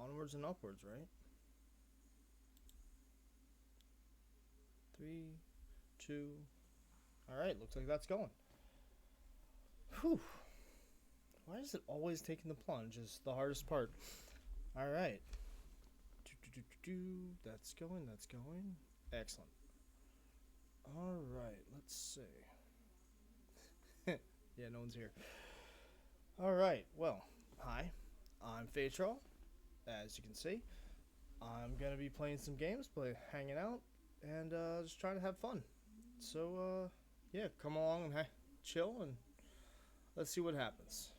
Onwards and upwards, right? 3, 2. All right, looks like that's going. Whew. Why is it always taking the plunge? Is the hardest part. All right. That's going. That's going. Excellent. All right. Let's see. Yeah, no one's here. All right. Well, hi. I'm Fatro. As you can see, I'm gonna be playing some games, hanging out, and just trying to have fun. So, yeah, come along and chill, and let's see what happens.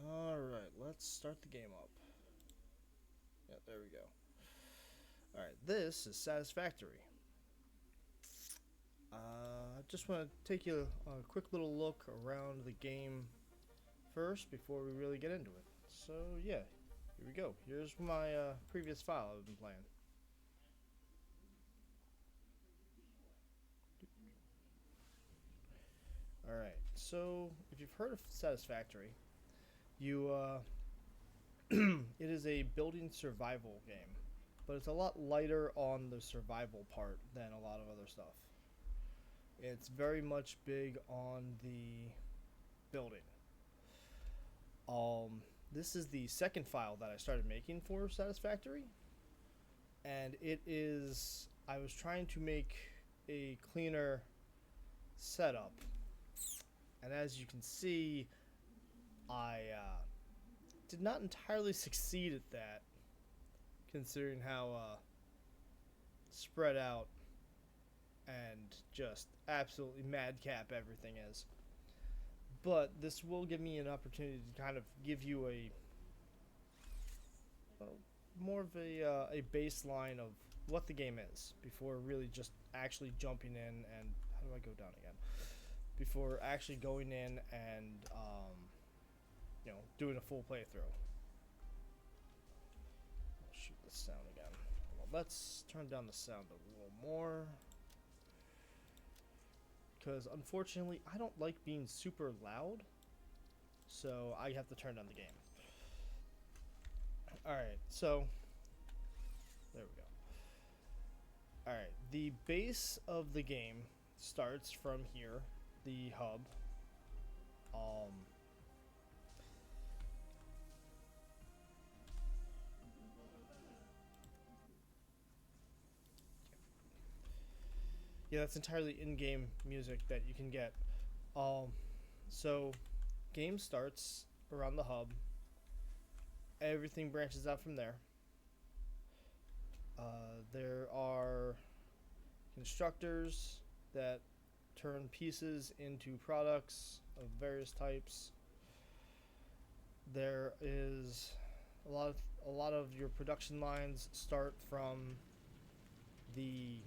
All right, let's start the game up. Yeah, there we go. All right, this is Satisfactory. I just want to take you a quick little look around the game first before we really get into it. So, yeah, here we go. Here's my previous file I've been playing. All right, so if you've heard of Satisfactory, it is a building survival game, but it's a lot lighter on the survival part than a lot of other stuff. It's very much big on the building. Um, this is the second file that I started making for Satisfactory, and it is. I was trying to make a cleaner setup, and as you can see, I did not entirely succeed at that, considering how spread out and just absolutely madcap everything is. But this will give me an opportunity to kind of give you a more of a baseline of what the game is before really just actually jumping in and how do I go down again? Before actually going in and doing a full playthrough. I'll shoot the sound again. Well, let's turn down the sound a little more. Because unfortunately, I don't like being super loud, so I have to turn down the game. Alright, so there we go. Alright, the base of the game starts from here, the hub. Yeah, that's entirely in-game music that you can get. So, game starts around the hub. Everything branches out from there. There are constructors that turn pieces into products of various types. There is a lot of your production lines start from the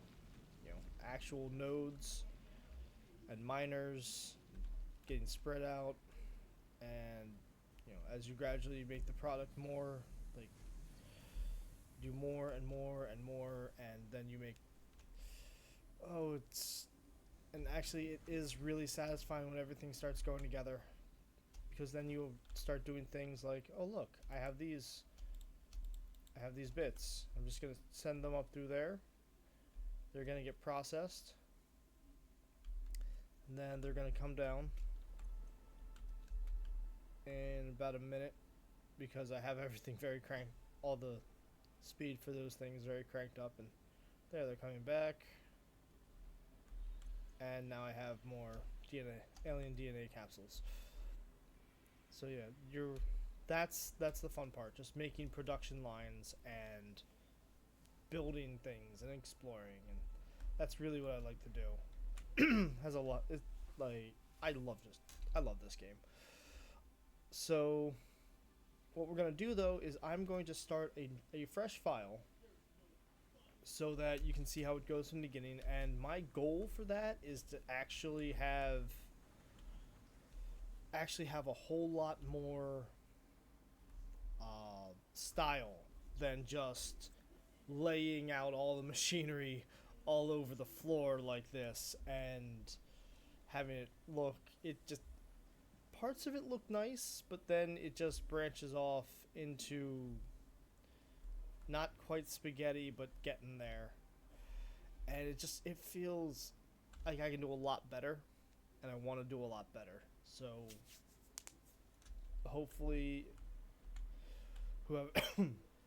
actual nodes and miners getting spread out, and as you gradually make the product more, like, do more and more and more, and then you make it's and actually it is really satisfying when everything starts going together, because then you start doing things like, oh look, I have these bits, I'm just going to send them up through there, they're going to get processed, and then they're going to come down in about a minute, because I have everything very cranked, all the speed for those things very cranked up, and there they're coming back, and now I have more alien DNA capsules. So yeah, that's the fun part, just making production lines and building things and exploring, and that's really what I like to do. Has a lot. It's like I love this game. So what we're gonna do though is I'm going to start a fresh file so that you can see how it goes from the beginning. And my goal for that is to actually have a whole lot more style than just laying out all the machinery all over the floor like this and having it just parts of it look nice, but then it just branches off into not quite spaghetti, but getting there. And it feels like I can do a lot better, and I want to do a lot better. So hopefully, whoever,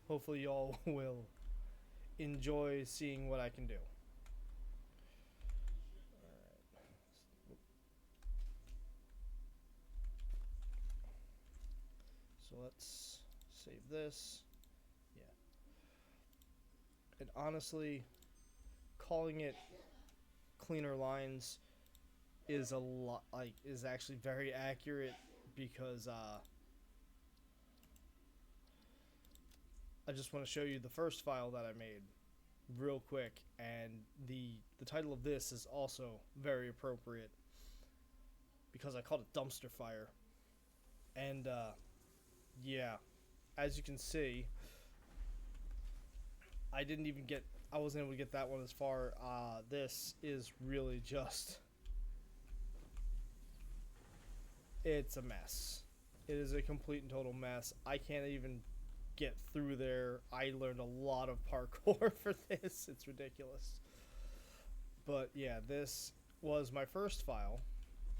hopefully y'all will enjoy seeing what I can do. So let's save this. Yeah. And honestly, calling it cleaner lines is a lot like is actually very accurate because I just want to show you the first file that I made real quick, and the title of this is also very appropriate because I called it dumpster fire. And yeah, as you can see, I didn't even get I wasn't able to get that one as far. This is really just it's a mess. It is a complete and total mess. I can't even get through there. I learned a lot of parkour for this. It's ridiculous. But yeah, this was my first file,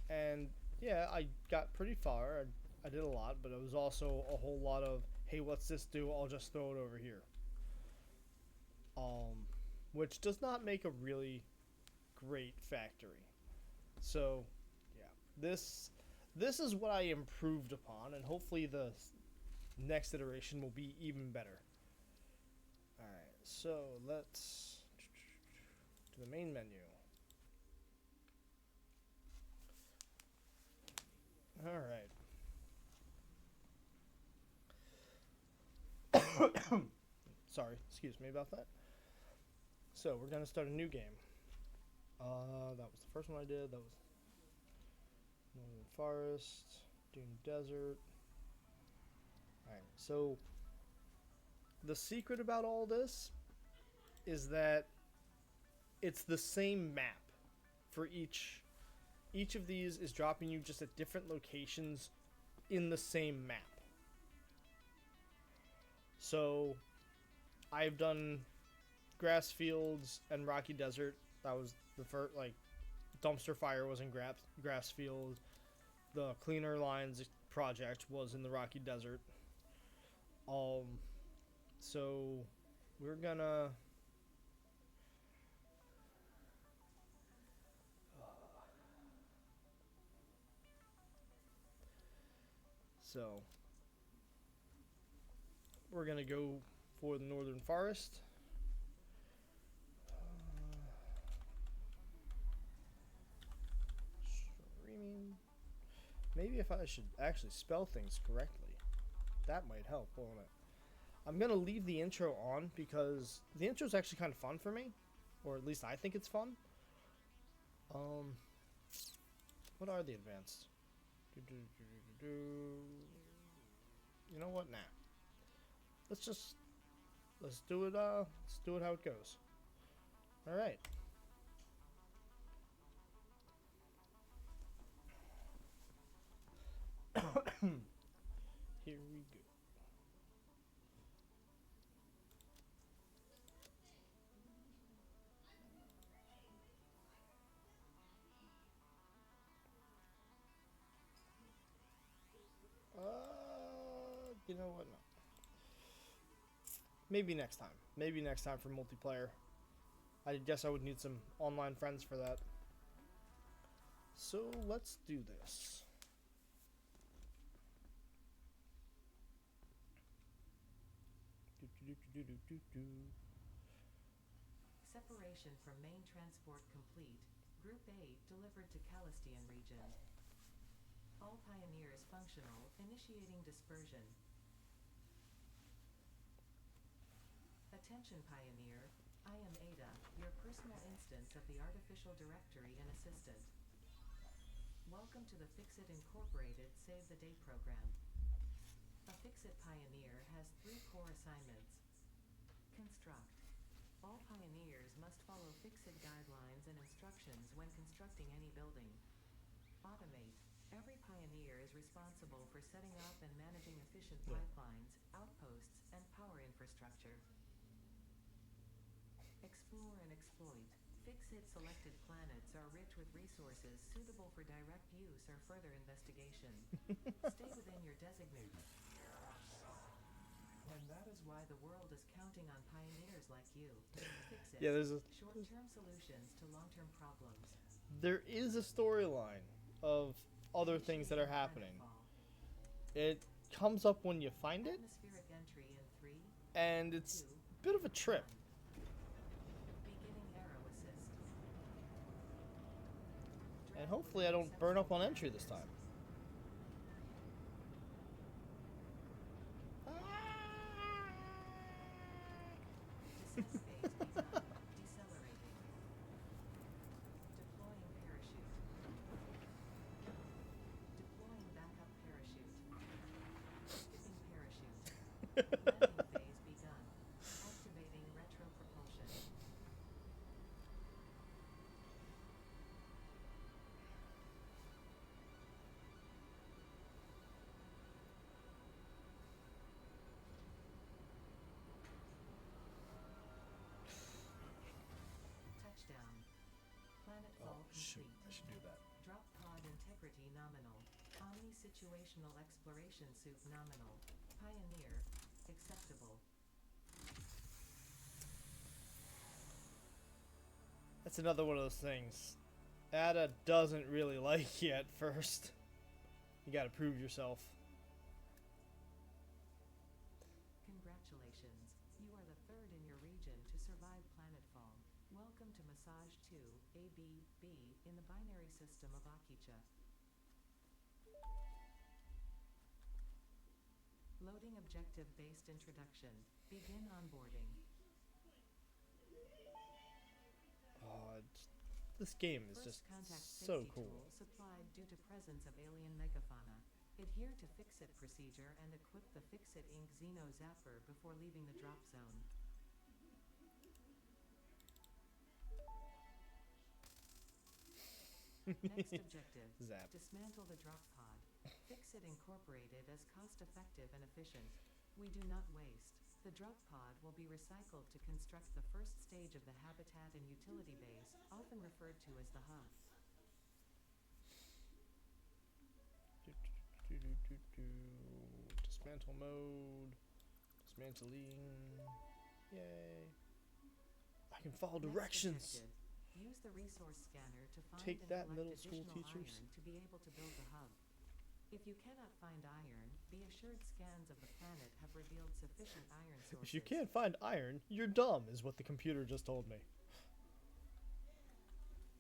and yeah, I got pretty far. I did a lot, but it was also a whole lot of, hey, what's this do? I'll just throw it over here. Which does not make a really great factory. So, yeah, this is what I improved upon, and hopefully the next iteration will be even better. All right, so let's to the main menu. All right. Sorry, excuse me about that. So we're gonna start a new game. That was the first one I did. That was Northern Forest, Dune Desert. Alright, so the secret about all this is that it's the same map for each. Each of these is dropping you just at different locations in the same map. So I've done grass fields and rocky desert. That was the first, like, dumpster fire was in grass field. The cleaner lines project was in the rocky desert. So we're gonna so we're gonna go for the Northern Forest. Streaming. Maybe if I should actually spell things correctly, that might help, won't it? I'm gonna leave the intro on because the intro is actually kind of fun for me, or at least I think it's fun. What are the advanced? You know what? Nah. Let's just let's do it. Let's do it how it goes. All right. Here we go. You know what? No. Maybe next time. Maybe next time for multiplayer. I guess I would need some online friends for that. So let's do this. Separation from main transport complete. Group A delivered to Calistian region. All pioneers functional, initiating dispersion. Attention Pioneer, I am Ada, your personal instance of the artificial directory and assistant. Welcome to the Fixit Incorporated Save the Date program. A Fixit Pioneer has 3 core assignments. Construct. All pioneers must follow Fixit guidelines and instructions when constructing any building. Automate. Every pioneer is responsible for setting up and managing efficient pipelines, outposts, and power infrastructure. Explore and exploit. Fix-It selected planets are rich with resources suitable for direct use or further investigation. Stay within your designated. And that is why the world is counting on pioneers like you. Fix-It. Yeah, Short-term solutions to long-term problems. there is a storyline of other things that are happening. It comes up when you find it, Atmospheric entry in 3, and it's 2, a bit of a trip. 1. Beginning arrow assist. And Drag hopefully I within don't burn up on acceptable entry this parameters. time. Descent phase begun. Decelerating. Deploying parachute. Deploying backup parachute. Skipping parachute. Landing phase begun. Activating retro propulsion. Touchdown. Planetfall complete. I should do that. Drop pod integrity nominal. Omni situational exploration suit nominal. Pioneer. Acceptable. That's another one of those things. Ada doesn't really like you at first. You gotta prove yourself. Congratulations. You are the third in your region to survive planetfall. Welcome to Massage 2, ABB, in the binary system of Akicha. Loading objective-based introduction. Begin onboarding. This game is First just contact so safety cool. tool supplied due to presence of alien megafauna. Adhere to Fix-It procedure and equip the Fix-It Inc. Xeno Zapper before leaving the drop zone. Next objective. Zap. Dismantle the drop pod. Fix-It Incorporated as cost-effective and efficient. We do not waste. The drop pod will be recycled to construct the first stage of the habitat and utility base, often referred to as the hub. Dismantle mode. Dismantling. Yay. I can follow Next directions. objective. Use the resource scanner to find Take and that, collect middle school additional teachers. iron to be able to build the hub. If you cannot find iron, be assured scans of the planet have revealed sufficient iron sources. If you can't find iron, you're dumb, is what the computer just told me.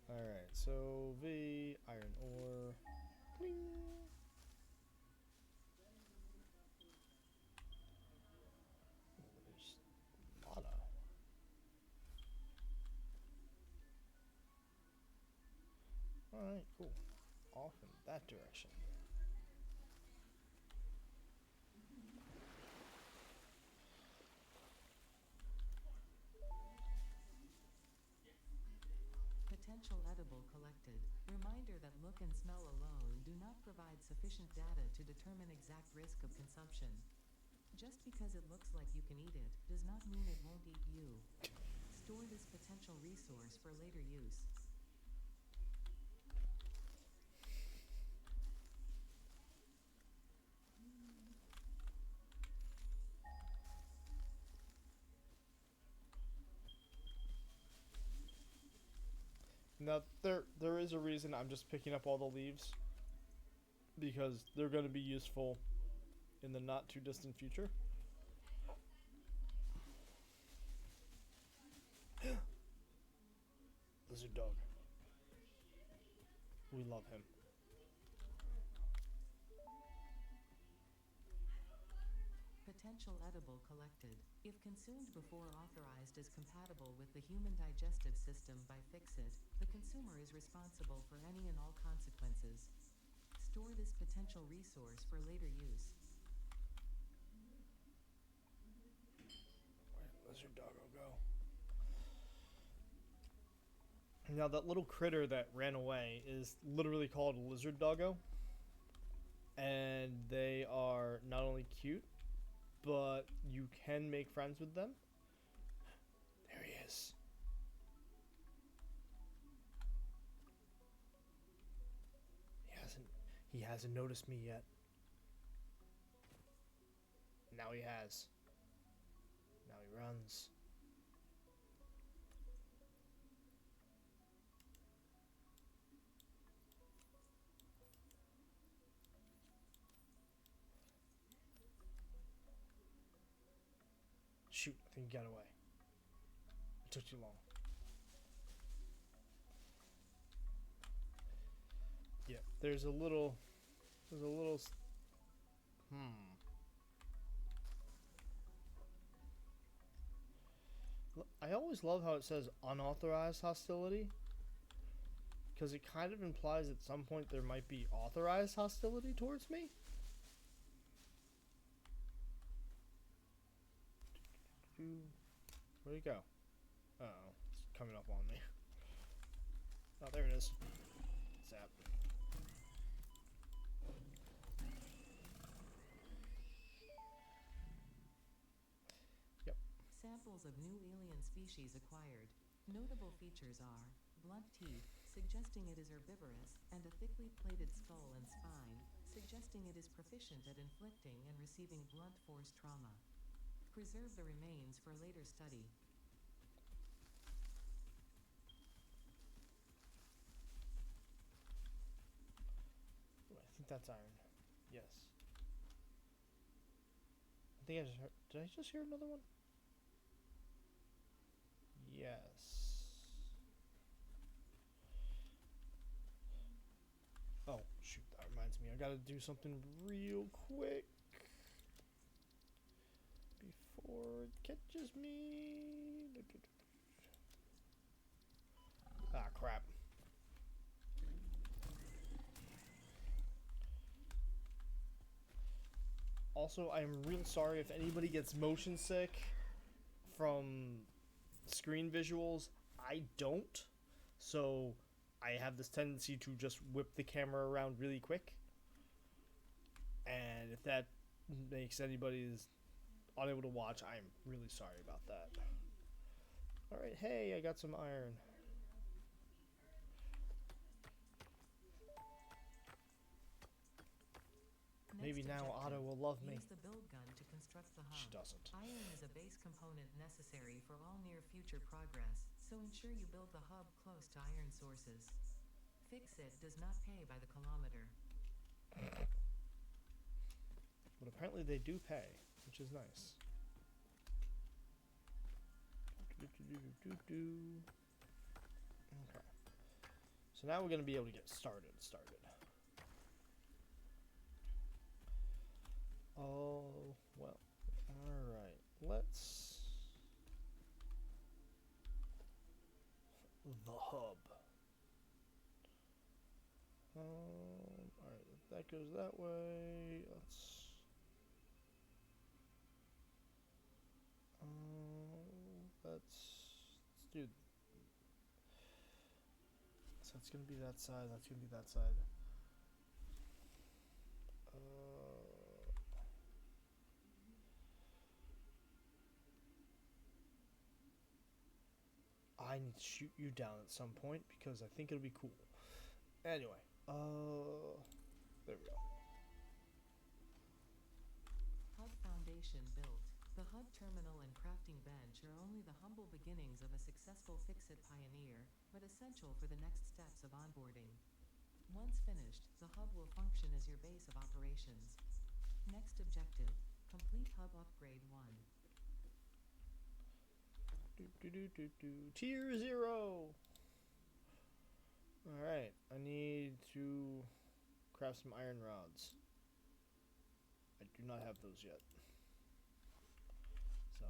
Alright, so V, iron ore. Bling. There's a lot of. Alright, cool. Off in that direction. Potential edible collected. Reminder that look and smell alone do not provide sufficient data to determine exact risk of consumption. Just because it looks like you can eat it, does not mean it won't eat you. Store this potential resource for later use. Now there is a reason I'm just picking up all the leaves, because they're going to be useful in the not too distant future. Lizard dog. We love him. Potential edible collected. If consumed before authorized as compatible with the human digestive system by Fix-It, the consumer is responsible for any and all consequences. Store this potential resource for later use. Where'd lizard doggo go? Now that little critter that ran away is literally called lizard doggo, and they are not only cute, but you can make friends with them. There he is. He hasn't noticed me yet. Now he has. Now he runs. Shoot, I think he got away. It took too long. Yeah, there's a little... I always love how it says unauthorized hostility. Because it kind of implies at some point there might be authorized hostility towards me. Where'd it go? Uh-oh. It's coming up on me. Oh, there it is. Zap. Yep. Samples of new alien species acquired. Notable features are blunt teeth, suggesting it is herbivorous, and a thickly plated skull and spine, suggesting it is proficient at inflicting and receiving blunt force trauma. Preserve the remains for later study. Ooh, I think that's iron. Yes. I think I just heard... Did I just hear another one? Yes. Oh, shoot. That reminds me. I gotta do something real quick before it catches me. Ah, crap. Also, I'm real sorry if anybody gets motion sick from screen visuals. I don't. So I have this tendency to just whip the camera around really quick. And if that makes anybody unable to watch, I'm really sorry about that. Alright, hey, I got some iron. Maybe now Otto will love me. Use the build gun to construct the hub. She doesn't. Iron is a base component necessary for all near future progress, so ensure you build the hub close to iron sources. Fix-It does not pay by the kilometer. But apparently they do pay, which is nice. Okay. So now we're going to be able to get started. Oh, well. Alright. Let's... The hub. Alright, that goes that way. Let's do... So it's gonna be that side, that's gonna be that side. I need to shoot you down at some point because I think it'll be cool. Anyway, there we go. Hub foundation built. The hub terminal and crafting bench are only the humble beginnings of a successful Fix-It pioneer, but essential for the next steps of onboarding. Once finished, the hub will function as your base of operations. Next objective, complete hub upgrade 1. Tier 0! Alright, I need to craft some iron rods. I do not have those yet. So,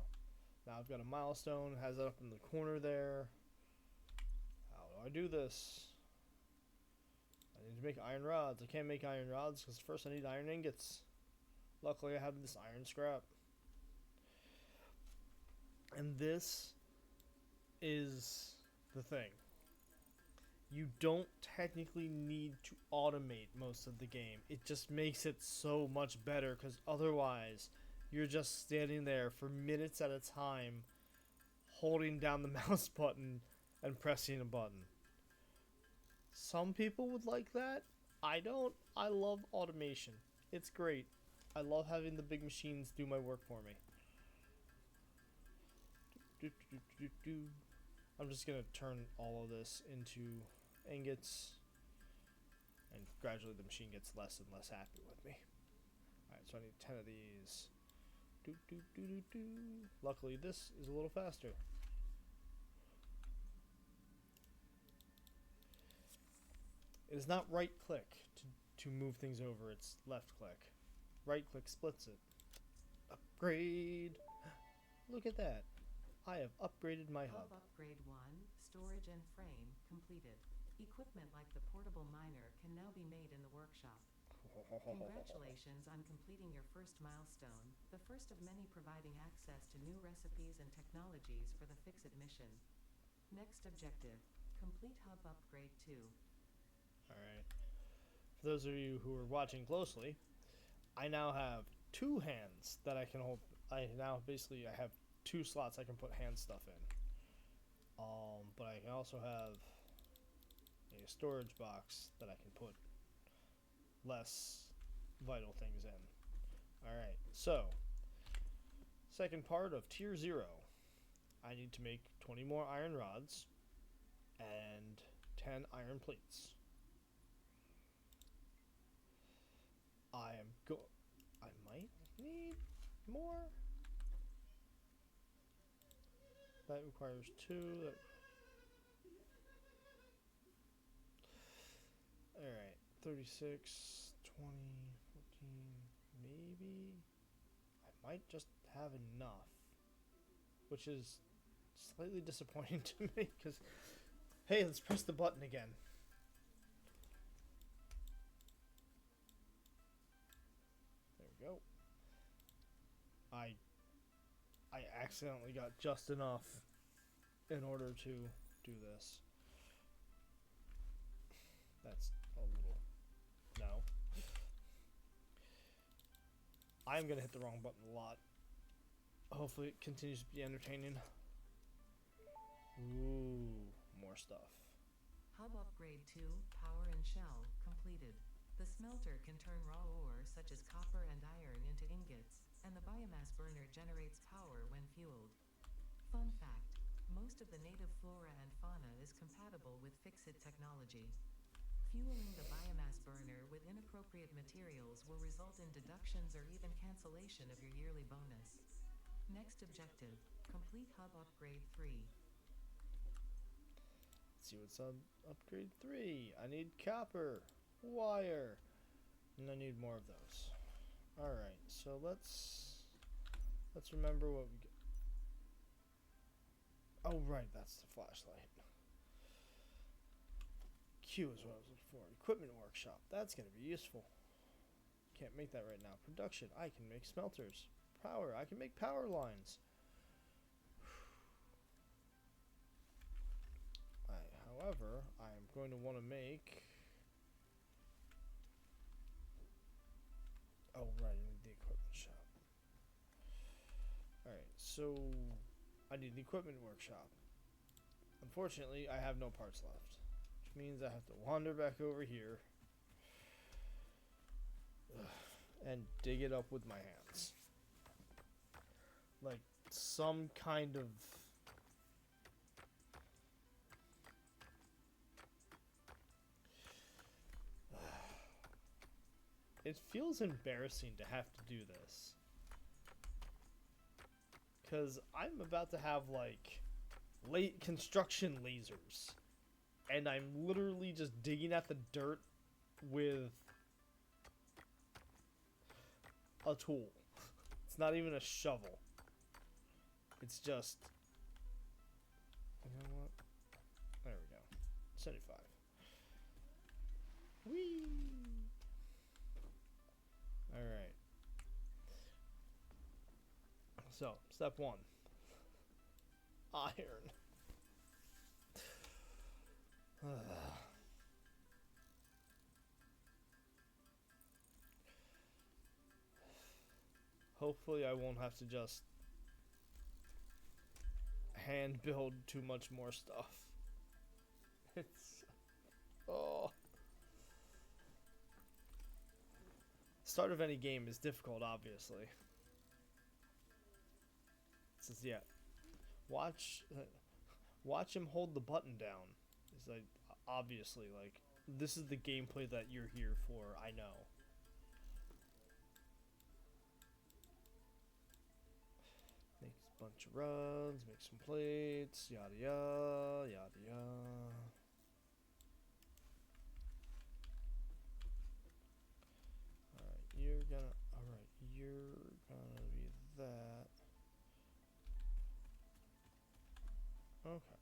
now I've got a milestone, has it up in the corner there. How do I do this? I need to make iron rods. I can't make iron rods because first I need iron ingots. Luckily I have this iron scrap. And this is the thing. You don't technically need to automate most of the game. It just makes it so much better because otherwise you're just standing there for minutes at a time holding down the mouse button and pressing a button. Some people would like that. I don't. I love automation. It's great. I love having the big machines do my work for me. Do, do, do, do, do. I'm just gonna turn all of this into ingots, and gradually the machine gets less and less happy with me. Alright, so I need 10 of these. Do, do, do, do, do. Luckily, this is a little faster. It is not right click to move things over, it's left click. Right click splits it. Upgrade! Look at that. I have upgraded my hub. Upgrade 1, storage and frame, completed. Equipment like the portable miner can now be made in the workshop. Congratulations on completing your first milestone, the first of many providing access to new recipes and technologies for the Fix-It mission. Next objective, complete hub upgrade 2. Alright. For those of you who are watching closely, I now have 2 hands that I can hold. I have 2 slots I can put hand stuff in. But I can also have a storage box that I can put less vital things in. Alright, so second part of tier 0. I need to make 20 more iron rods and 10 iron plates. I might need more. That requires 2. Alright, 36, 20, 14, maybe. I might just have enough. Which is slightly disappointing to me, because, hey, let's press the button again. There we go. I accidentally got just enough in order to do this. That's a little... No. I'm gonna hit the wrong button a lot. Hopefully it continues to be entertaining. Ooh, more stuff. Hub upgrade 2, power and shell, completed. The smelter can turn raw ore such as copper and iron into ingots, and the biomass burner generates power when fueled. Fun fact, most of the native flora and fauna is compatible with Fix-It technology. Fueling the biomass burner with inappropriate materials will result in deductions or even cancellation of your yearly bonus. Next objective, complete hub upgrade 3. Let's see what's on upgrade 3. I need copper, wire, and I need more of those. Alright, so let's remember what we get. Oh right, that's the flashlight. Q is what I was looking for. Equipment workshop. That's going to be useful. Can't make that right now. Production. I can make smelters. Power. I can make power lines. However, I'm going to want to make... Oh, right. I need the equipment shop. Alright, so... I need an equipment workshop. Unfortunately, I have no parts left. Which means I have to wander back over here and dig it up with my hands. Like some kind of... It feels embarrassing to have to do this. Because I'm about to have like late construction lasers. And I'm literally just digging at the dirt with a tool. It's not even a shovel. It's just... You know what? There we go. 75. Whee! Alright. So, step 1. Iron. Hopefully I won't have to just hand build too much more stuff. It's... Oh. Start of any game is difficult, obviously. It says, yeah, watch, watch him hold the button down. It's like, obviously, like, this is the gameplay that you're here for, I know. Make a bunch of runs, make some plates, yada yada, yada yada. You're gonna be that. Okay.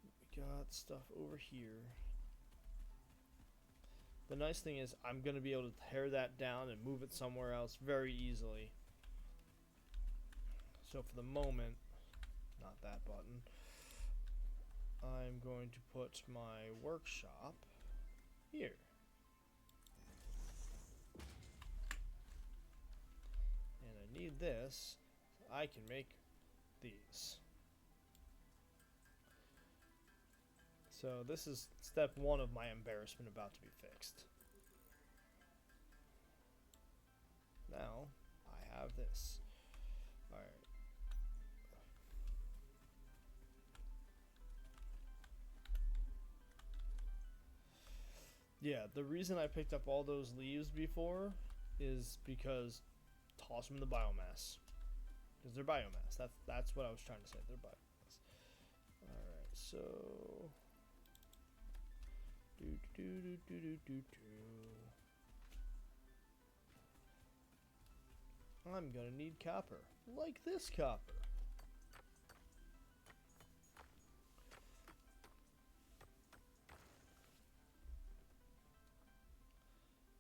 We got stuff over here. The nice thing is I'm gonna be able to tear that down and move it somewhere else very easily. So for the moment, not that button, I'm going to put my workshop here. And I need this so I can make these. So this is step one of my embarrassment about to be fixed. Now I have this. Alright. Yeah, the reason I picked up all those leaves before is because toss them in the biomass. Because they're biomass. That's what I was trying to say. They're biomass. Alright, so I'm gonna need copper. Like this copper.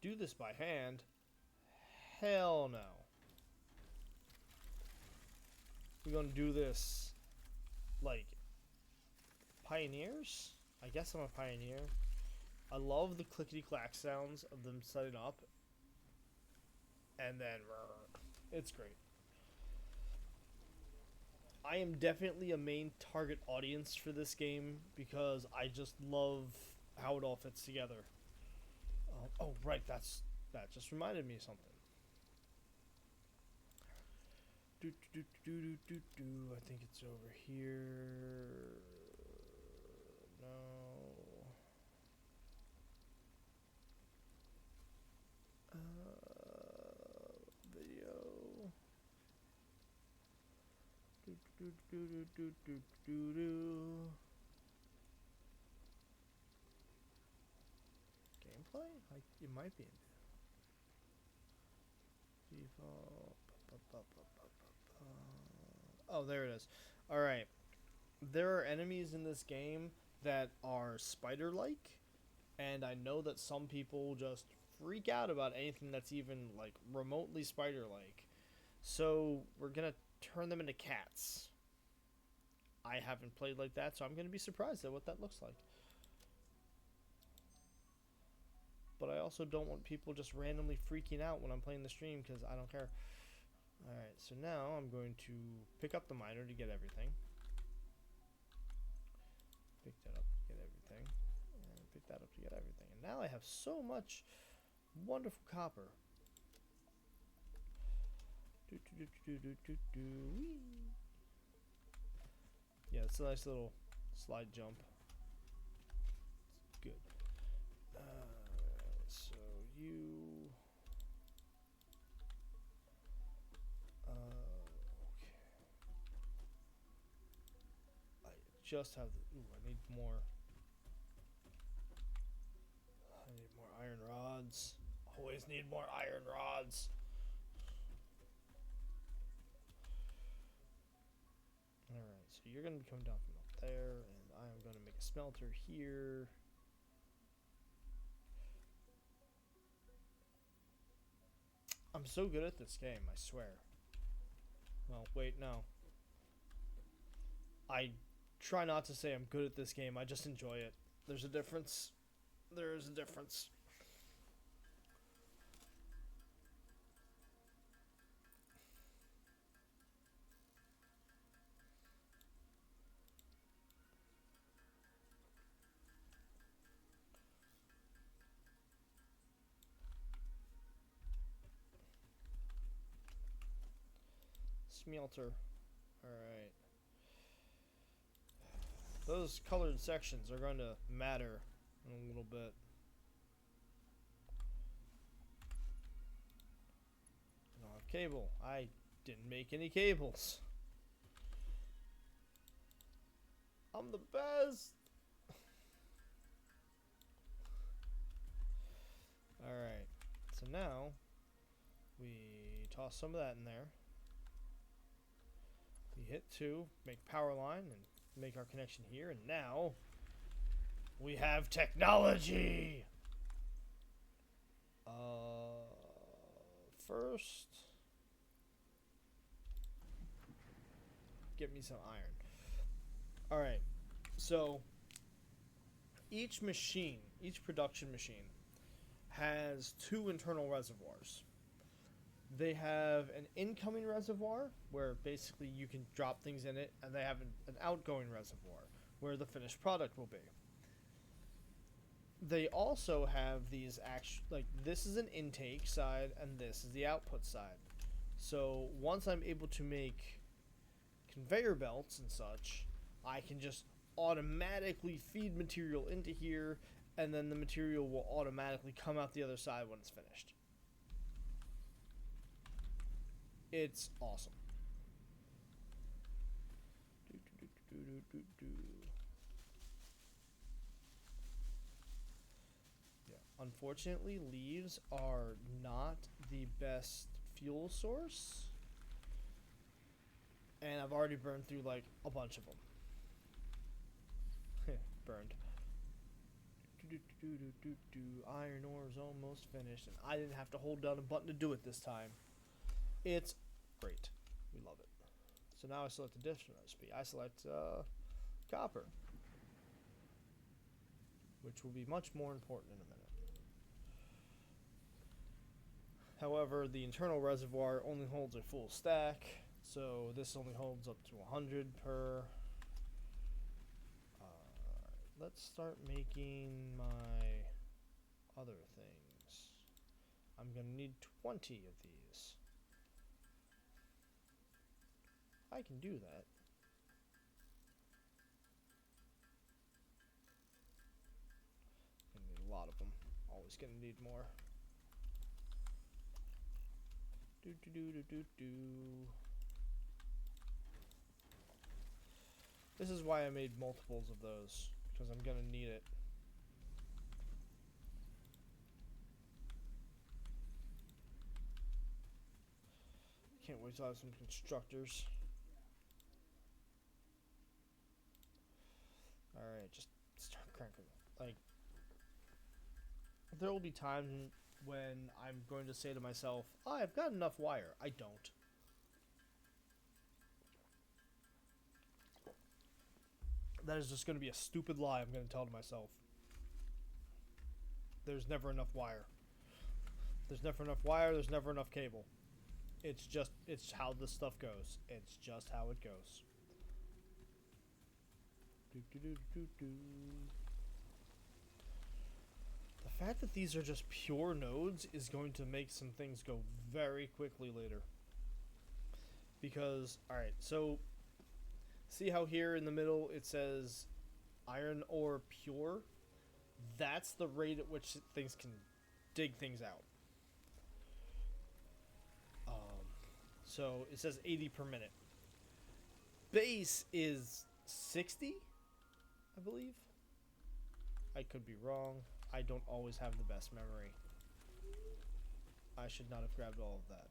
Do this by hand? Hell no. We're gonna do this like pioneers? I guess I'm a pioneer. I love the clickety clack sounds of them setting up. And then it's great. I am definitely a main target audience for this game because I just love how it all fits together. Oh, right, that just reminded me of something. I think it's over here. No. Video. Gameplay? It might be in default. Oh, there it is. Alright. There are enemies in this game that are spider-like, and I know that some people just freak out about anything that's even, like, remotely spider-like. So, we're gonna turn them into cats. I haven't played like that, so I'm gonna be surprised at what that looks like. But I also don't want people just randomly freaking out when I'm playing the stream, because I don't care. Alright, so now I'm going to pick up the miner to get everything. Pick that up to get everything. And pick that up to get everything. And now I have so much wonderful copper. Yeah, it's a nice little slide jump. It's good. So you... okay. I just have the... Ooh, I need more. I need more iron rods. Always need more iron rods. Alright, so you're going to come down from up there, and I am going to make a smelter here. I'm so good at this game, I swear. Well, wait, no. I try not to say I'm good at this game, I just enjoy it. There's a difference. There is a difference. Smelter. Alright. Those colored sections are going to matter in a little bit. I don't have cable. I didn't make any cables. I'm the best. Alright. So now we toss some of that in there. We hit 2, make power line, and make our connection here. And now we have technology. First, get me some iron. All right. So each machine, each production machine, has 2 internal reservoirs. They have an incoming reservoir where basically you can drop things in it, and they have an outgoing reservoir where the finished product will be. They also have these this is an intake side and this is the output side. So once I'm able to make conveyor belts and such, I can just automatically feed material into here, and then the material will automatically come out the other side when it's finished. It's awesome. Yeah. Unfortunately, leaves are not the best fuel source, and I've already burned through like a bunch of them. Burned. Iron ore is almost finished, and I didn't have to hold down a button to do it this time. It's great. We love it. So now I select a different recipe. I select copper, which will be much more important in a minute. However, the internal reservoir only holds a full stack, so this only holds up to 100 per. Let's start making my other things. I'm going to need 20 of these. I can do that. I need a lot of them. Always going to need more. This is why I made multiples of those, because I'm going to need it. Can't wait till I have some constructors. Alright, just start cranking. Like, there will be times when I'm going to say to myself, oh, I've got enough wire. I don't. That is just going to be a stupid lie I'm going to tell to myself. There's never enough wire. There's never enough wire, there's never enough cable. It's how this stuff goes. It's just how it goes. The fact that these are just pure nodes is going to make some things go very quickly later. Because, alright, so see how here in the middle it says iron ore pure? That's the rate at which things can dig things out. So it says 80 per minute. Base is 60, I believe. I could be wrong. I don't always have the best memory. I should not have grabbed all of that.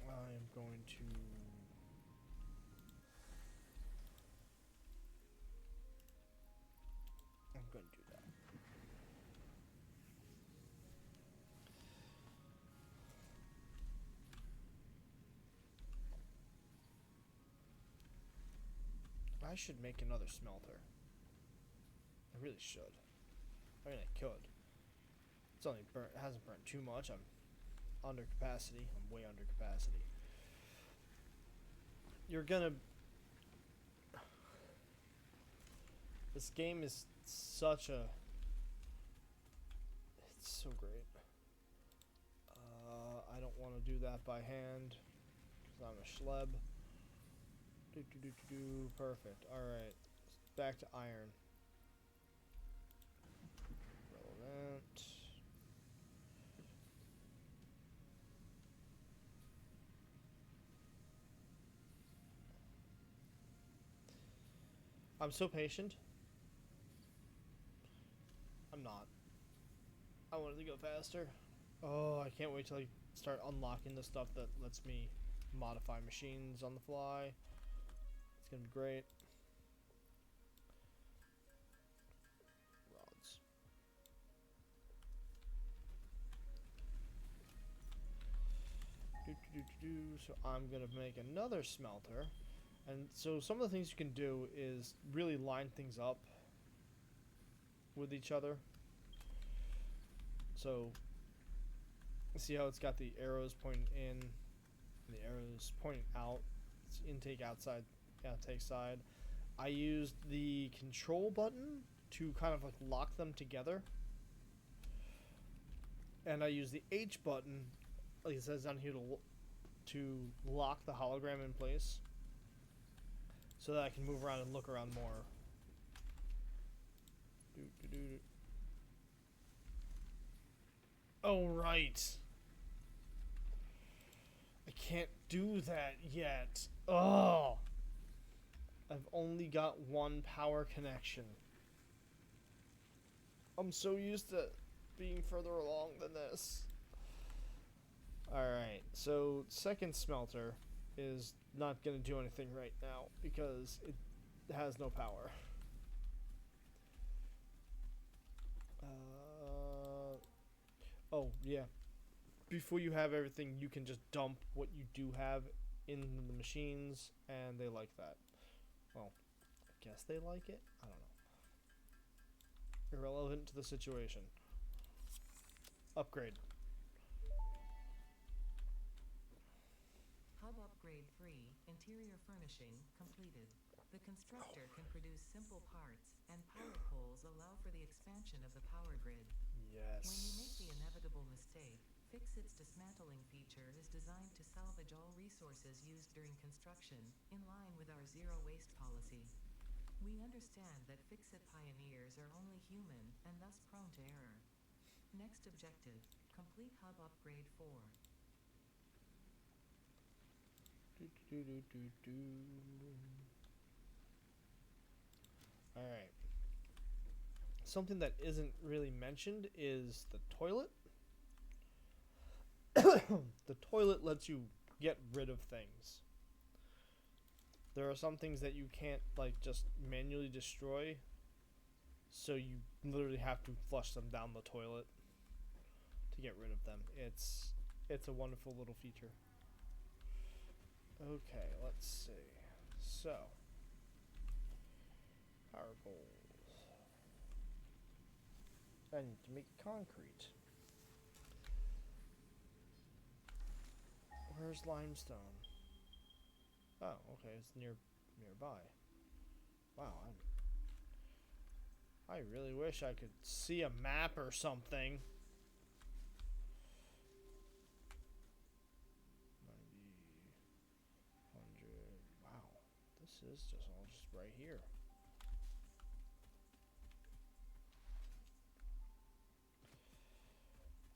I am going to... I'm going to do that. I should make another smelter. I really should. I mean, I could. It's only burnt. It hasn't burnt too much. I'm under capacity. I'm way under capacity. You're gonna... This game is such a so great. I don't want to do that by hand because I'm a schleb. Perfect. Alright. Back to iron. Relevant. I'm so patient. I'm not. I wanted to go faster. Oh, I can't wait till I start unlocking the stuff that lets me modify machines on the fly. It's gonna be great. Rods. So I'm gonna make another smelter. And so some of the things you can do is really line things up with each other. So see how it's got the arrows pointing in and the arrows pointing out. It's intake outside, outtake side. I used the control button to kind of like lock them together. And I use the H button, like it says down here, to lock the hologram in place. So that I can move around and look around more. Oh, right. I can't do that yet. Oh. I've only got one power connection. I'm so used to being further along than this. Alright, so second smelter is not going to do anything right now because it has no power. Oh, yeah. Before you have everything, you can just dump what you do have in the machines, and they like that. Well, I guess they like it? I don't know. Irrelevant to the situation. Upgrade. Hub upgrade 3, interior furnishing, completed. The constructor can produce simple parts, and power poles allow for the expansion of the power grid. Yes. When you make the inevitable mistake, Fix-It's dismantling feature is designed to salvage all resources used during construction, in line with our zero-waste policy. We understand that Fix-It pioneers are only human, and thus prone to error. Next objective, complete Hub upgrade 4. Alright. Something that isn't really mentioned is the toilet. The toilet lets you get rid of things. There are some things that you can't like just manually destroy, so you literally have to flush them down the toilet to get rid of them. It's a wonderful little feature. Okay, let's see. So, power poles. I need to make concrete. Where's limestone? Oh, okay, it's nearby. Wow, I really wish I could see a map or something. 90, 100. Wow, this is just all just right here.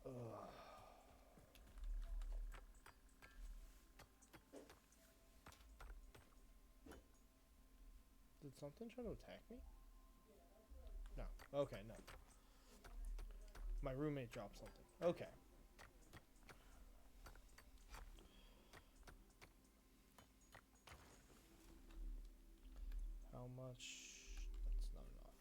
Ugh. Did something try to attack me? No. Okay, no. My roommate dropped something. Okay. How much? That's not enough.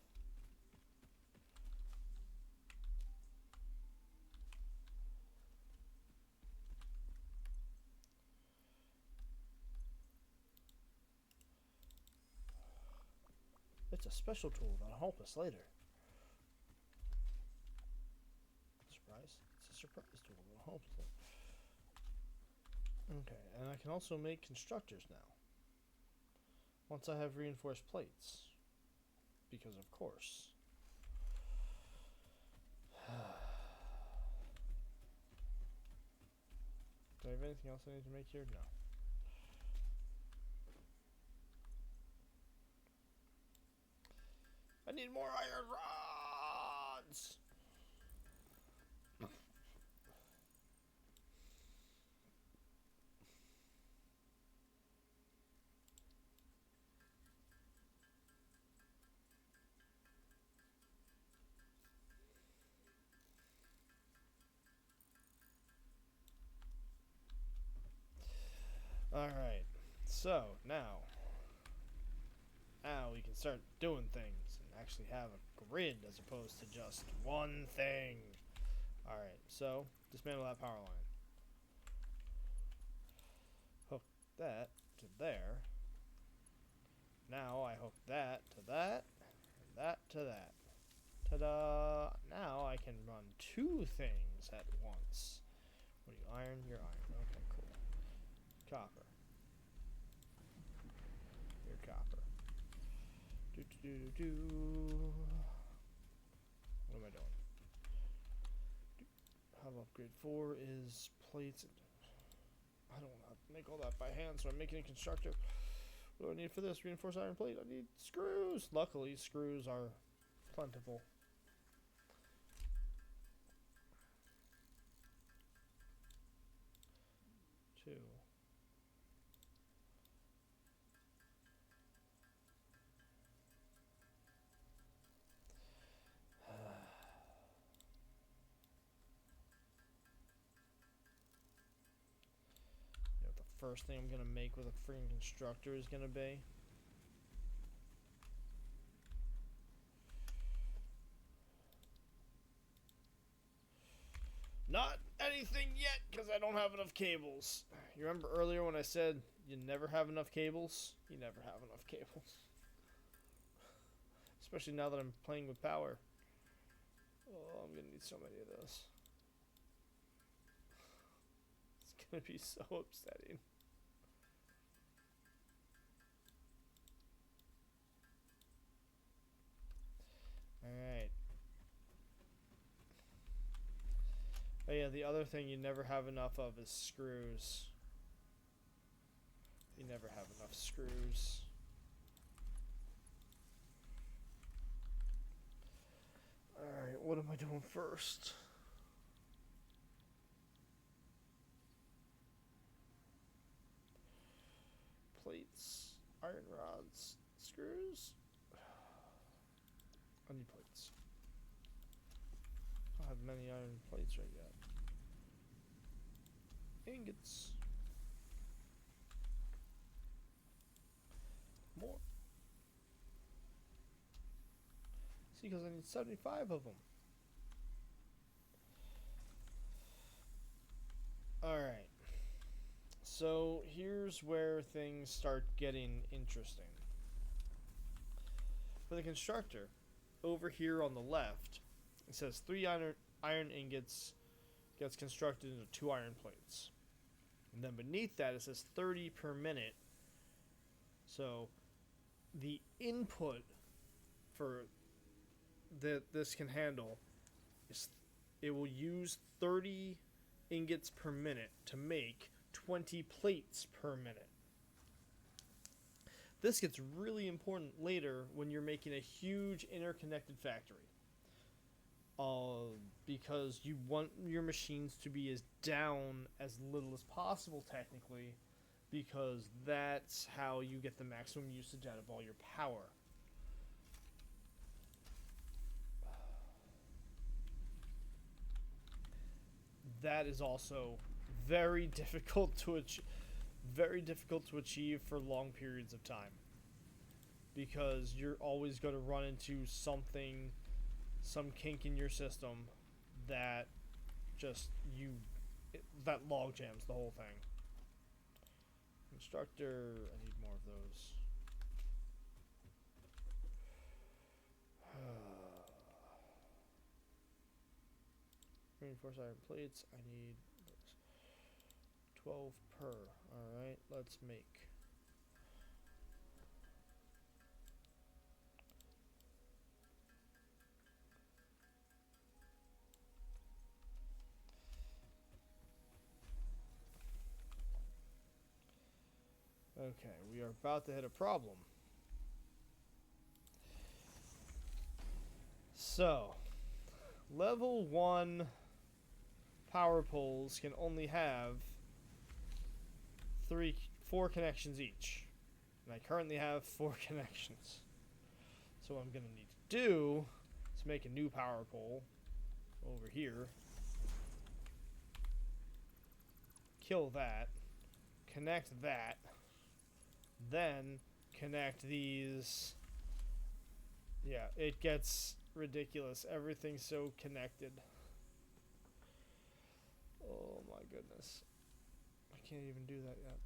It's a special tool that'll help us later. Surprise. It's a surprise tool that'll help us later. Okay, and I can also make constructors now. Once I have reinforced plates. Because of course. anything else I need to make here? No. I need more iron rods! Alright, so now we can start doing things and actually have a grid as opposed to just one thing. Alright, so dismantle that power line. Hook that to there. Now I hook that to that, and that to that. Ta-da! Now I can run two things at once. What are you, iron? You're iron. Okay, cool. Copper. You're copper. Do. What am I doing? How about upgrade 4 is plates. I don't have to make all that by hand, so I'm making a constructor. What do I need for this? Reinforced iron plate. I need screws. Luckily, screws are plentiful. Two. The first thing I'm gonna make with a freaking constructor is gonna be not anything yet because I don't have enough cables. You remember earlier when I said you never have enough cables? You never have enough cables. Especially now that I'm playing with power. Oh, I'm gonna need so many of those. It's gonna be so upsetting. Alright. Oh yeah, the other thing you never have enough of is screws. You never have enough screws. Alright, what am I doing first? Plates, iron rods, screws. I need plates. I don't have many iron plates right yet. Ingots. More. See, because I need 75 of them. Alright. So here's where things start getting interesting. For the constructor, over here on the left, it says 3 iron ingots gets constructed into 2 iron plates. And then beneath that it says 30 per minute. So the input for that this can handle is it will use 30 ingots per minute to make 20 plates per minute. This gets really important later when you're making a huge interconnected factory. Because you want your machines to be as down as little as possible technically, because that's how you get the maximum usage out of all your power. That is also very difficult to achieve for long periods of time, because you're always going to run into some kink in your system that that log jams the whole thing. Constructor, I need more of those. Reinforced iron plates, I need 12 per. Alright, let's make. Okay, we are about to hit a problem. So, level 1 power poles can only have 4 connections each. And I currently have 4 connections. So what I'm going to need to do is make a new power pole over here. Kill that. Connect that. Then connect these. Yeah, it gets ridiculous. Everything's so connected. Oh my goodness. I can't even do that yet.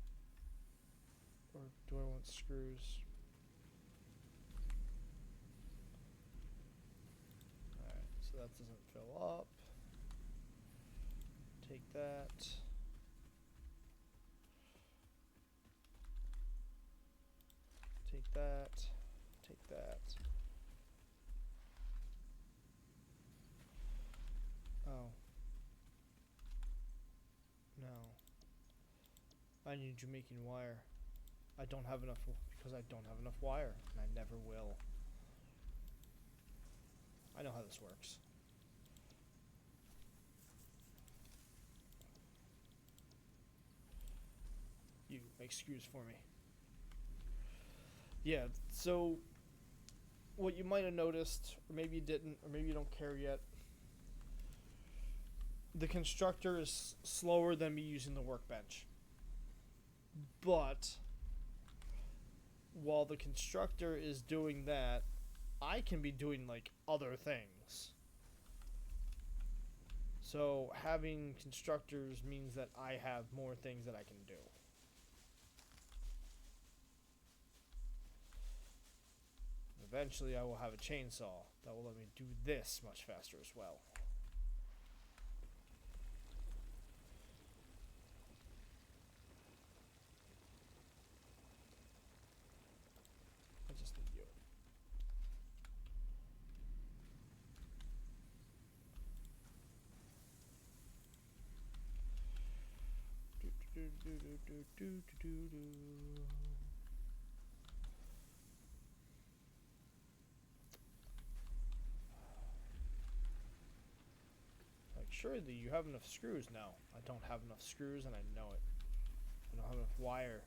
Or do I want screws? Alright, so that doesn't fill up. Take that. Take that. Take that. Oh. No. I need you making wire. I don't have enough because I don't have enough wire, and I never will. I know how this works. You make screws for me. Yeah, so what you might have noticed, or maybe you didn't, or maybe you don't care yet, the constructor is slower than me using the workbench. But while the constructor is doing that, I can be doing like other things. So having constructors means that I have more things that I can do. Eventually I will have a chainsaw that will let me do this much faster as well. I just need you. Like, surely you have enough screws. No, I don't have enough screws, and I know it. I don't have enough wire.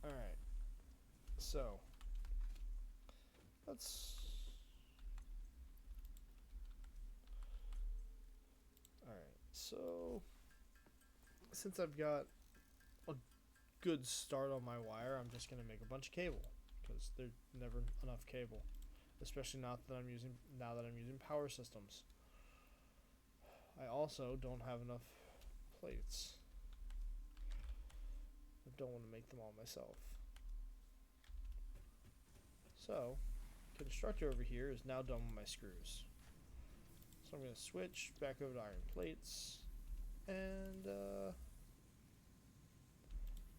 Alright. So, let's... Alright, so... Since I've got a good start on my wire, I'm just going to make a bunch of cable. Because there's never enough cable. Especially now that I'm using power systems. I also don't have enough plates. I don't want to make them all myself. So, constructor over here is now done with my screws. So I'm going to switch back over to iron plates and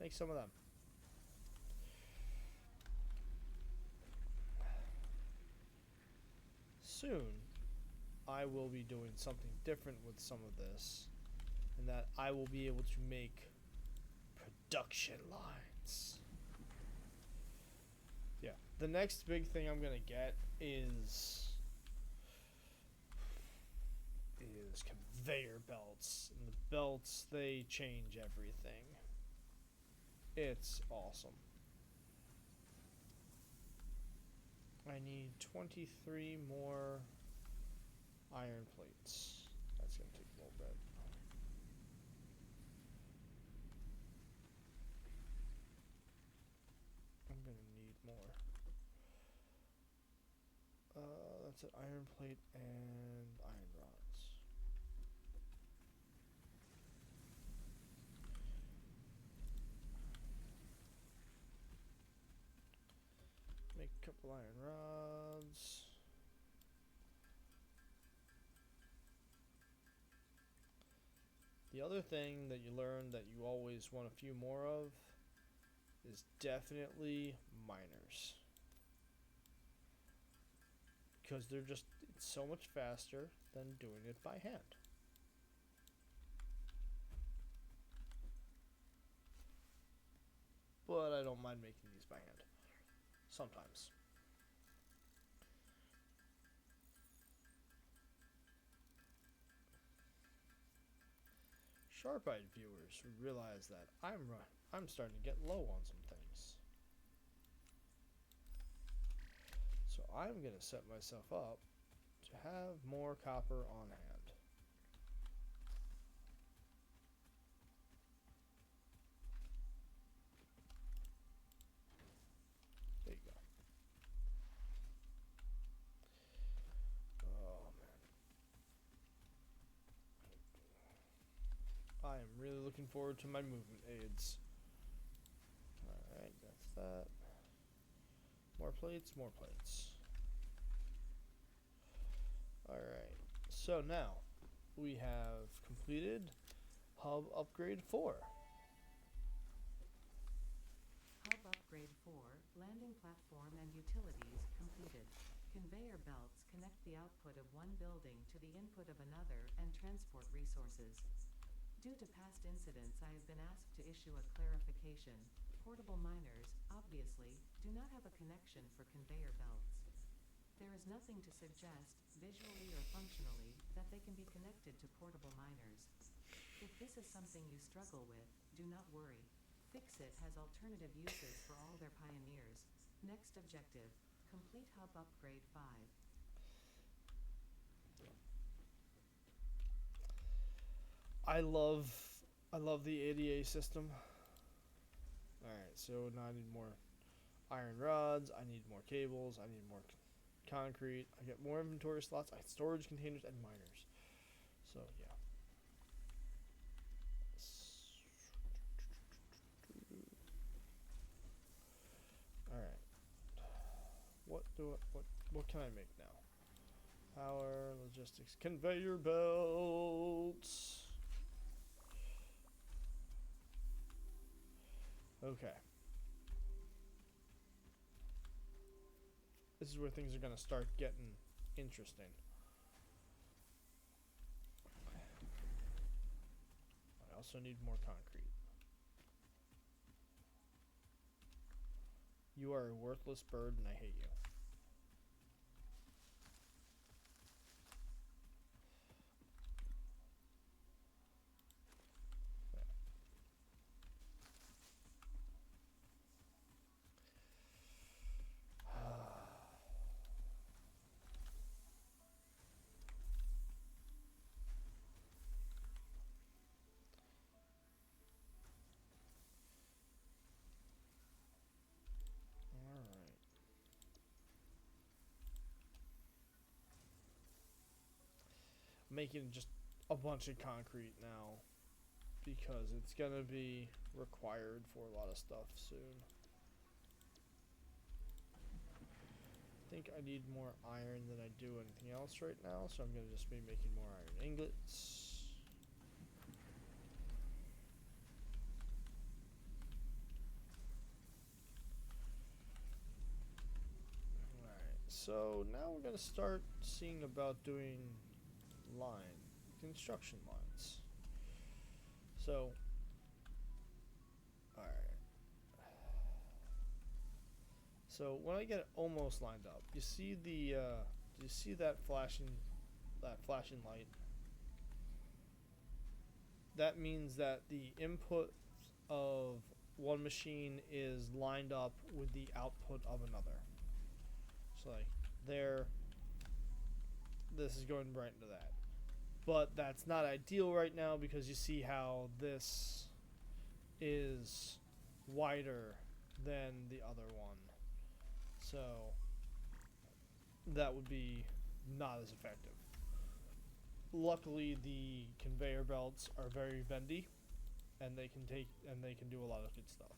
make some of them. Soon, I will be doing something different with some of this, and that I will be able to make production lines. Yeah, the next big thing I'm gonna get is conveyor belts. And the belts, they change everything. It's awesome. I need 23 more iron plates. That's gonna take a little bit. I'm gonna need more. That's an iron plate and iron rods. Make a couple iron rods. The other thing that you learn that you always want a few more of is definitely miners. Because they're just, it's so much faster than doing it by hand. mind making these by hand. Sometimes. Sharp-eyed viewers realize that I'm starting to get low on some things. So I'm going to set myself up to have more copper on hand. There you go. Oh, man. I am really looking forward to my movement aids. Alright, that's that. More plates, more plates. Alright, so now we have completed Hub Upgrade 4. Hub Upgrade 4, landing platform and utilities completed. Conveyor belts connect the output of one building to the input of another and transport resources. Due to past incidents, I have been asked to issue a clarification. Portable miners, obviously, do not have a connection for conveyor belts. There is nothing to suggest, visually or functionally, that they can be connected to portable miners. If this is something you struggle with, do not worry. Fixit has alternative uses for all their pioneers. Next objective, complete Hub Upgrade 5. I love the ADA system. Alright, so now I need more iron rods, I need more cables, I need more concrete, I get more inventory slots, I storage containers, and miners. So, yeah. Alright. What can I make now? Power, logistics, conveyor belts. Okay. This is where things are going to start getting interesting. I also need more concrete. You are a worthless bird and I hate you. Making just a bunch of concrete now because it's gonna be required for a lot of stuff soon. I think I need more iron than I do anything else right now, so I'm gonna just be making more iron ingots. Alright, so now we're gonna start seeing about doing construction lines. So, alright. So when I get it almost lined up, you see the do you see that flashing light? That means that the input of one machine is lined up with the output of another. So like there, this is going right into that. But that's not ideal right now because you see how this is wider than the other one. So that would be not as effective. Luckily, the conveyor belts are very bendy, and they can do a lot of good stuff.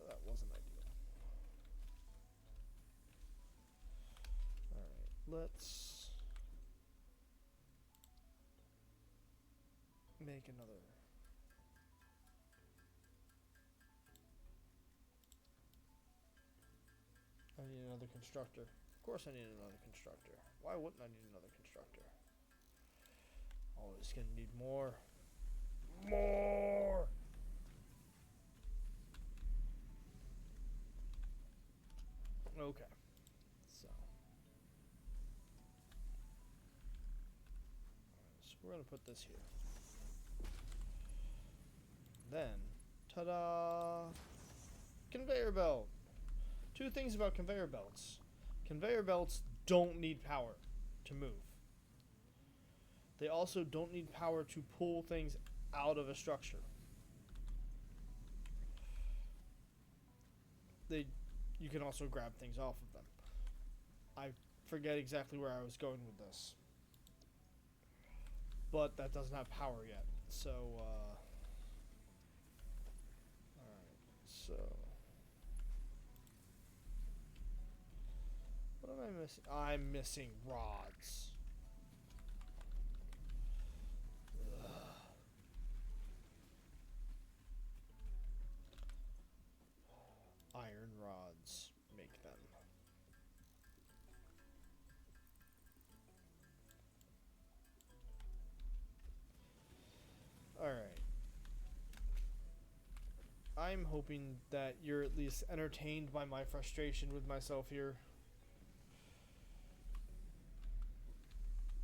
That wasn't ideal. All right, let's make another. I need another constructor. Of course I need another constructor. Why wouldn't I need another constructor? Always gonna need more. More. Okay. So we're gonna put this here. Then, ta-da! Conveyor belt. Two things about conveyor belts. Conveyor belts don't need power to move. They also don't need power to pull things out of a structure. You can also grab things off of them. I forget exactly where I was going with this. But that doesn't have power yet. So, alright. So, what am I missing? I'm missing rods. Iron rods. Make them. Alright. I'm hoping that you're at least entertained by my frustration with myself here.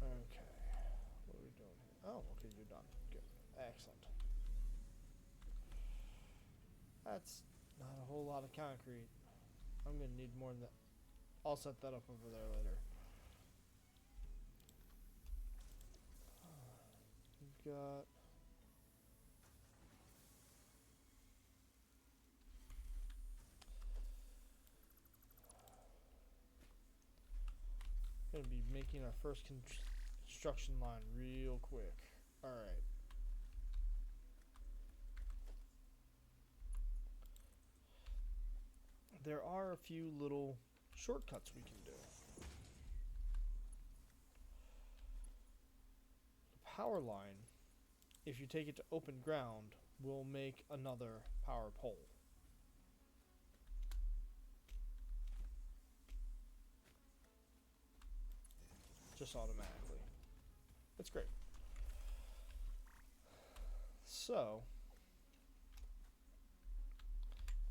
Okay. What are we doing here? Oh, okay, you're done. Good. Excellent. That's not a whole lot of concrete. I'm going to need more than that. I'll set that up over there later. We've got... Going to be making our first construction line real quick. Alright. There are a few little shortcuts we can do. The power line, if you take it to open ground, will make another power pole. Just automatically. That's great. So,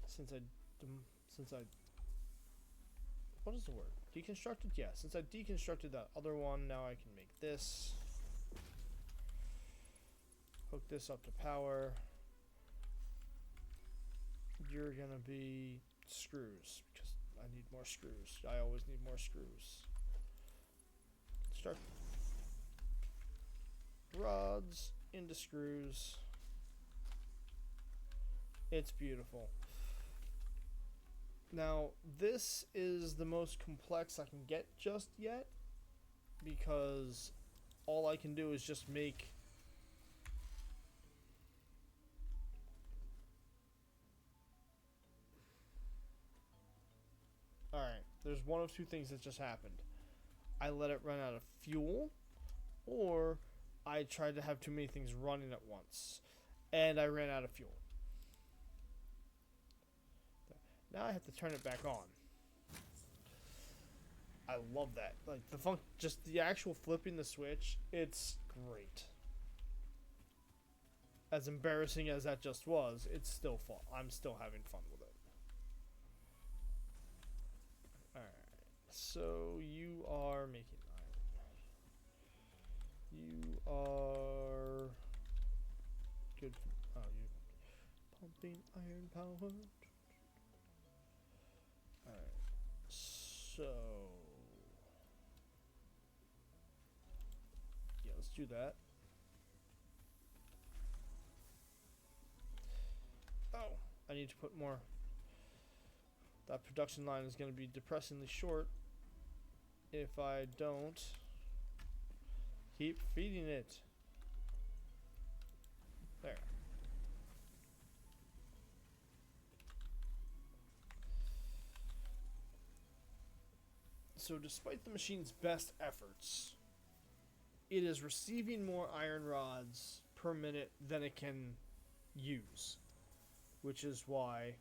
since I what is the word? Deconstructed? Yeah, since I deconstructed that other one, now I can make this. Hook this up to power. You're gonna be screws, because I need more screws. I always need more screws. Start rods into screws. It's beautiful. Now, this is the most complex I can get just yet, because all I can do is just make alright, there's one of two things that just happened. I let it run out of fuel, or I tried to have too many things running at once, and I ran out of fuel. Now I have to turn it back on. I love that. Like just the actual flipping the switch, it's great. As embarrassing as that just was, it's still fun. I'm still having fun with it. Alright. So you are making iron. You are good. Oh, you pumping iron power. Alright. So yeah, let's do that. Oh, I need to put more. That production line is going to be depressingly short if I don't keep feeding it. There. So despite the machine's best efforts, it is receiving more iron rods per minute than it can use, which is why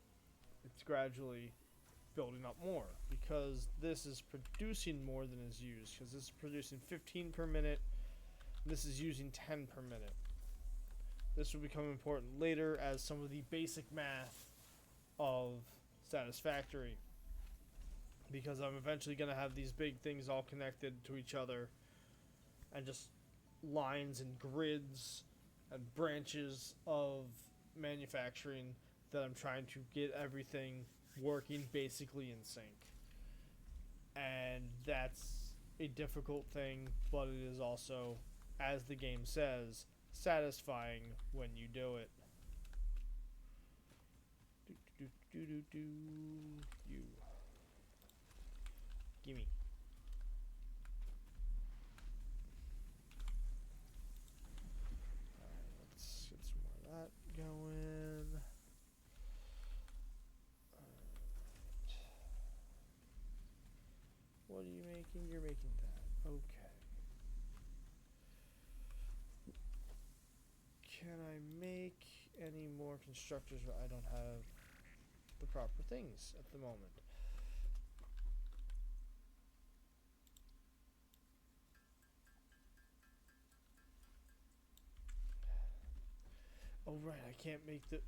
it's gradually building up more, because this is producing more than is used, because this is producing 15 per minute, and this is using 10 per minute. This will become important later as some of the basic math of Satisfactory, because I'm eventually going to have these big things all connected to each other, and just lines and grids and branches of manufacturing that I'm trying to get everything working basically in sync. And that's a difficult thing, but it is also, as the game says, satisfying when you do it. You. Gimme. Alright, let's get some more of that going. Alright. What are you making? You're making that. Okay. Can I make any more constructors where I don't have the proper things at the moment? Oh, right, I can't make the...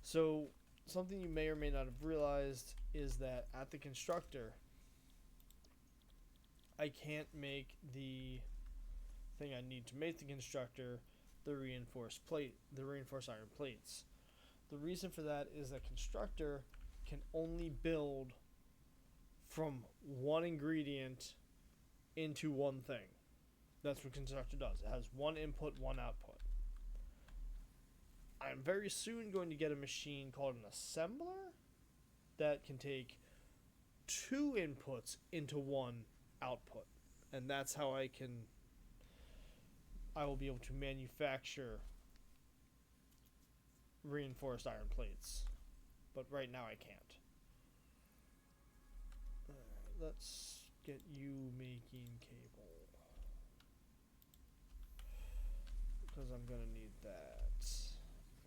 So, something you may or may not have realized is that at the constructor, I can't make the thing I need to make the constructor, the reinforced iron plates. The reason for that is that constructor can only build from one ingredient into one thing. That's what constructor does. It has one input, one output. I'm very soon going to get a machine called an assembler that can take two inputs into one output. And that's how I will be able to manufacture reinforced iron plates. But right now I can't. Alright, let's get you making cable. Because I'm going to need that.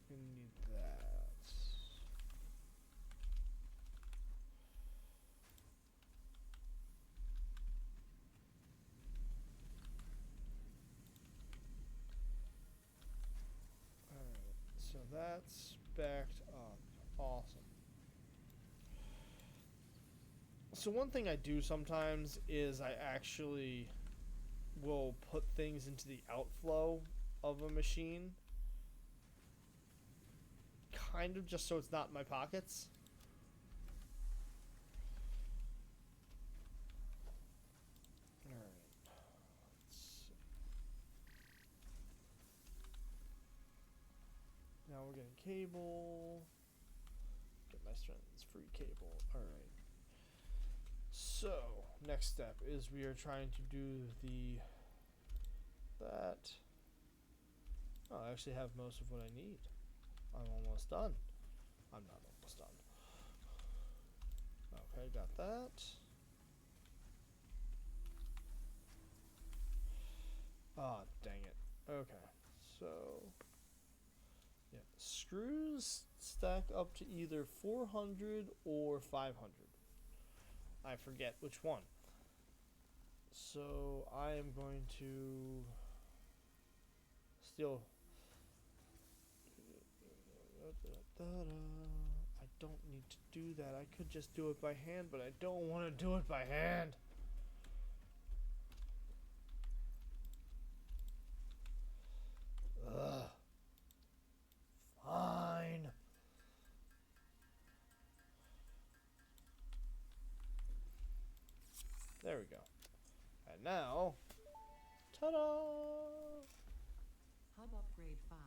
I'm going to need that. Alright, so that's backed up. Awesome. So one thing I do sometimes is I actually will put things into the outflow of a machine, kind of just so it's not in my pockets. Alright. Now we're getting cable. Get my strengths free cable. Alright. So, next step is we are trying to do that. Oh, I actually have most of what I need. I'm almost done. I'm not almost done. Okay, got that. Ah, dang it. Okay, so... yeah, screws stack up to either 400 or 500. I forget which one. So I am going to steal. I don't need to do that. I could just do it by hand, but I don't want to do it by hand. Ugh. Fine. There we go. And now, ta-da! Hub Upgrade 5,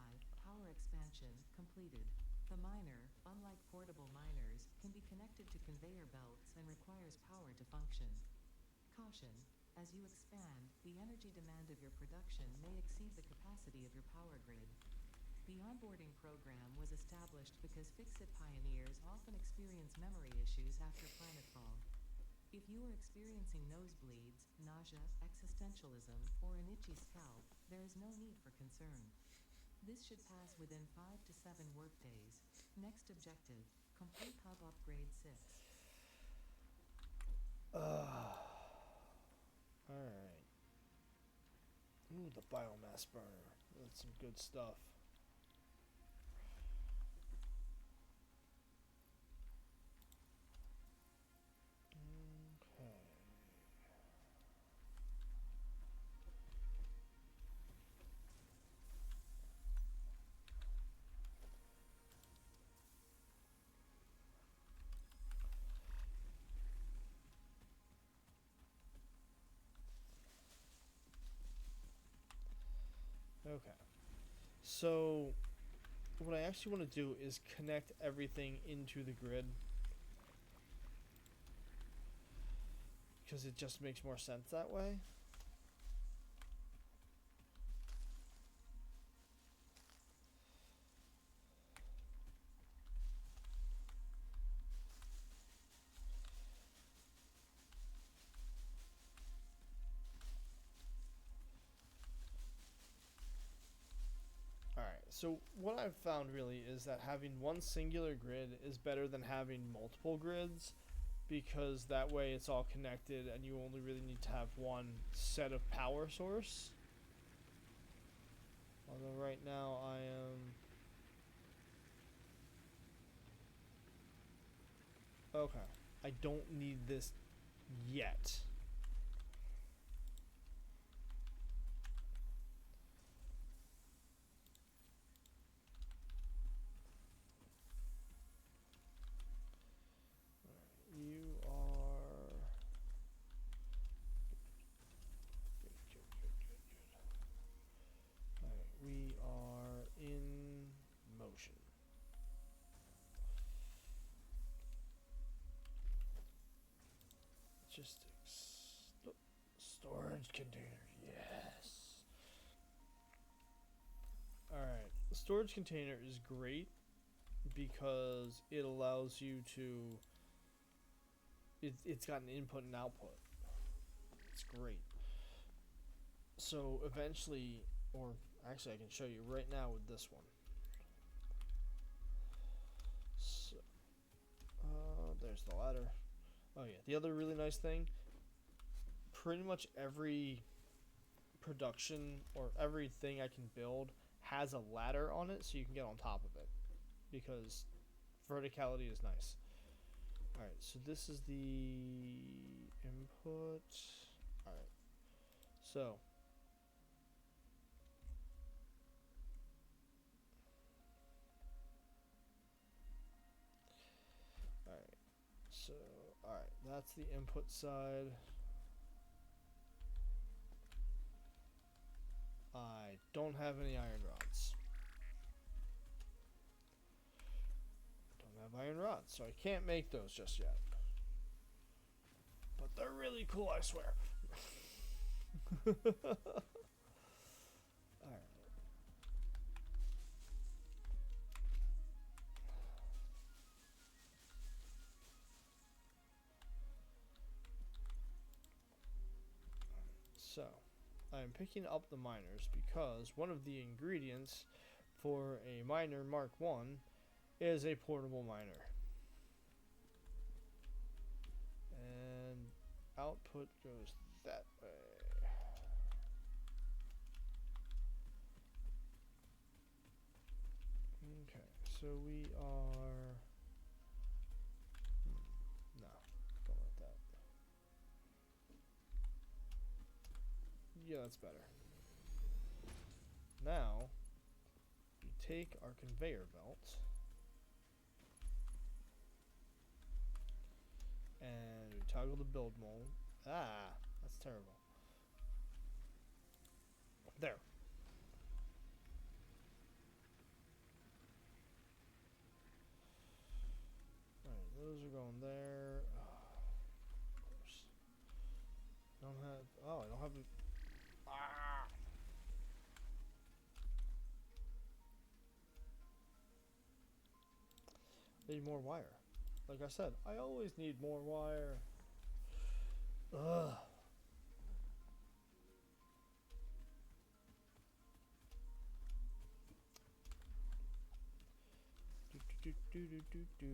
Power Expansion, completed. The miner, unlike portable miners, can be connected to conveyor belts and requires power to function. Caution: as you expand, the energy demand of your production may exceed the capacity of your power grid. The onboarding program was established because Fix-It pioneers often experience memory issues after planetfall. If you are experiencing nosebleeds, nausea, existentialism, or an itchy scalp, there is no need for concern. This should pass within 5 to 7 workdays. Next objective: complete Hub Upgrade 6. Alright. Ooh, the biomass burner. That's some good stuff. Okay. So what I actually want to do is connect everything into the grid because it just makes more sense that way. Alright, so what I've found really is that having one singular grid is better than having multiple grids because that way it's all connected and you only really need to have one set of power source. Although right now I am... Okay, I don't need this yet. You are... Good. Alright, we are in motion. Logistics. Storage container, yes. Alright, the storage container is great because it allows you to... It's got an input and output. It's great. So eventually, or actually I can show you right now with this one. So, there's the ladder. Oh yeah, the other really nice thing, pretty much every production or everything I can build has a ladder on it so you can get on top of it because verticality is nice. Alright, so this is the input. Alright, so alright, so alright, that's the input side. I don't have any iron rods. Don't have iron rods, so I can't make those just yet. But they're really cool, I swear. Alright. So, I'm picking up the miners because one of the ingredients for a miner Mark 1 is a portable miner. And output goes that way. Okay, so we are... no, don't like that. Yeah, that's better. Now, we take our conveyor belt and we toggle the build mode. Ah, that's terrible. There. Alright, those are going there. Of course. Don't have... oh, I don't have... ah! Need more wire. Like I said, I always need more wire. Ugh. Do, do, do, do, do, do.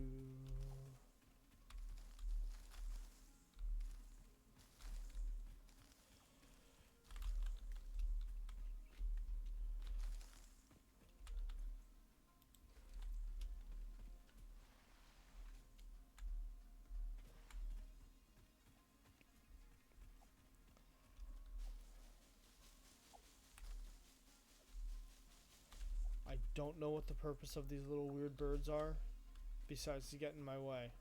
I don't know what the purpose of these little weird birds are, besides to get in my way.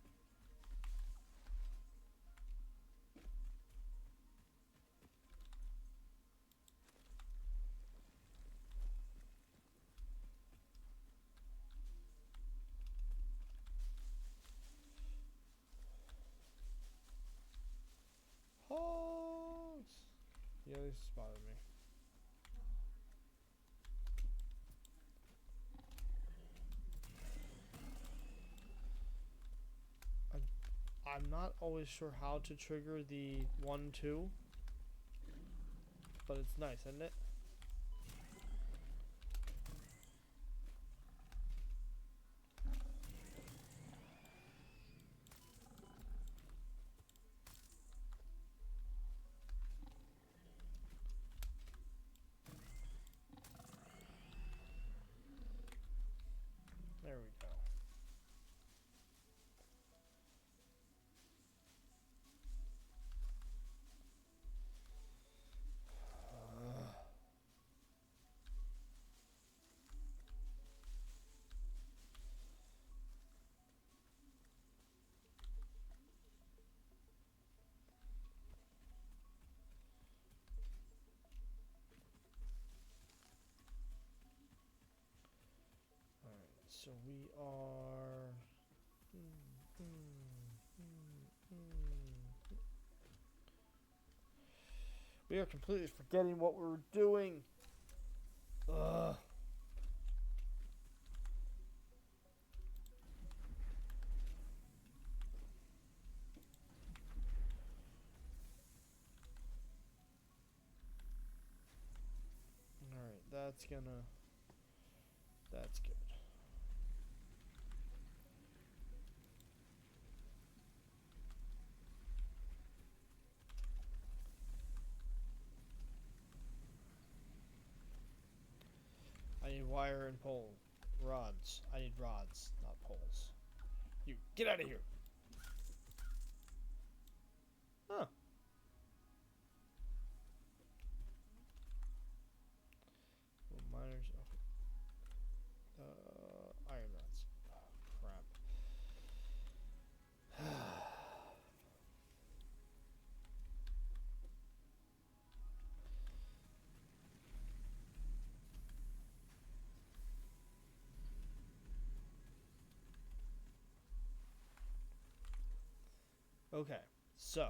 Yeah, this is bothering me. I'm not always sure how to trigger the 1-2, but it's nice, isn't it? There we go. Alright, so we are. We are completely forgetting what we were doing. Ugh. Alright, that's gonna. That's good. I need wire and pole. Rods. I need rods, not poles. You, get out of here! Huh. Well, miners. Okay. Iron rods. Oh, crap. Okay, so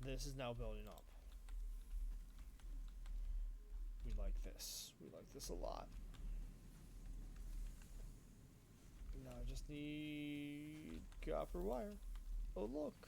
this is now building up. We like this. We like this a lot. Now I just need copper wire. Oh, look.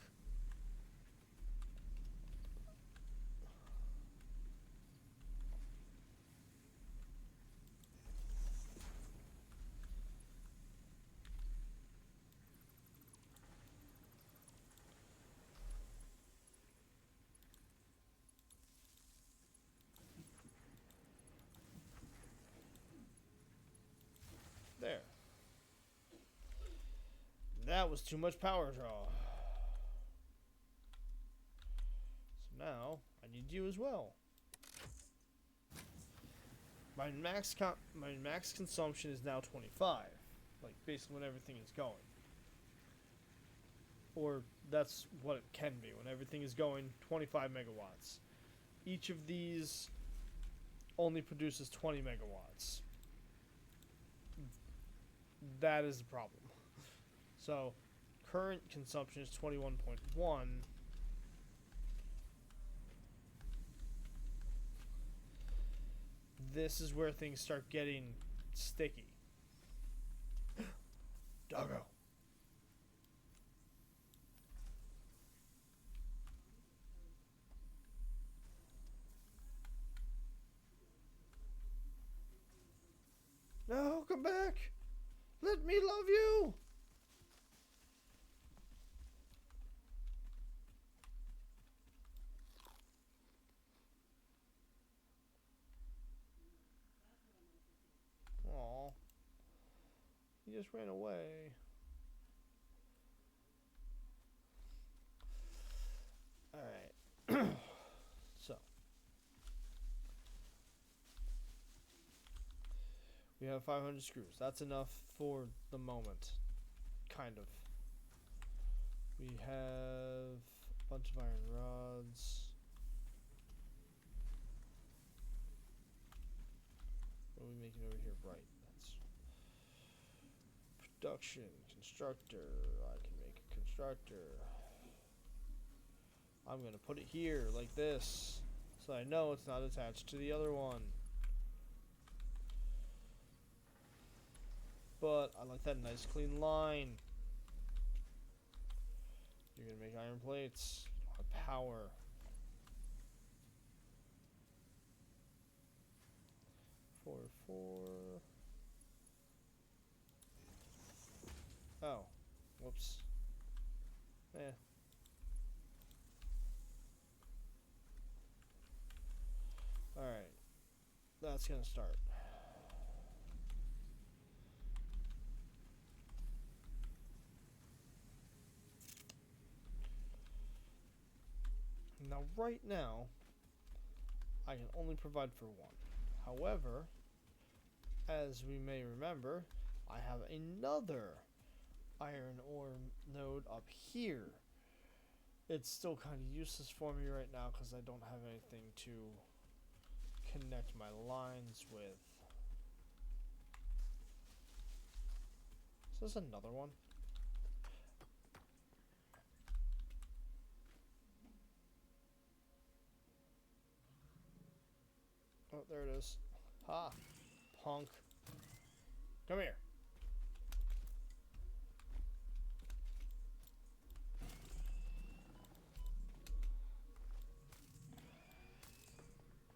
There. That was too much power draw. So now I need you as well. My max consumption is now 25. Like basically when everything is going. Or that's what it can be when everything is going, 25 megawatts. Each of these only produces 20 megawatts. That is the problem. So current consumption is 21.1. This is where things start getting sticky. Doggo. No, come back. Let me love you. Aw. He just ran away. Alright. So. We have 500 screws. That's enough for the moment. Kind of. We have a bunch of iron rods. What are we making over here? Right. That's production. Constructor. I can make a constructor. I'm going to put it here like this. So I know it's not attached to the other one. But I like that nice clean line. You're gonna make iron plates. You don't have power. Four. Oh. Whoops. Eh. Alright. That's gonna start. Now, right now, I can only provide for one. However, as we may remember, I have another iron ore node up here. It's still kind of useless for me right now because I don't have anything to connect my lines with. Is this another one? Oh, there it is. Ha! Punk. Come here.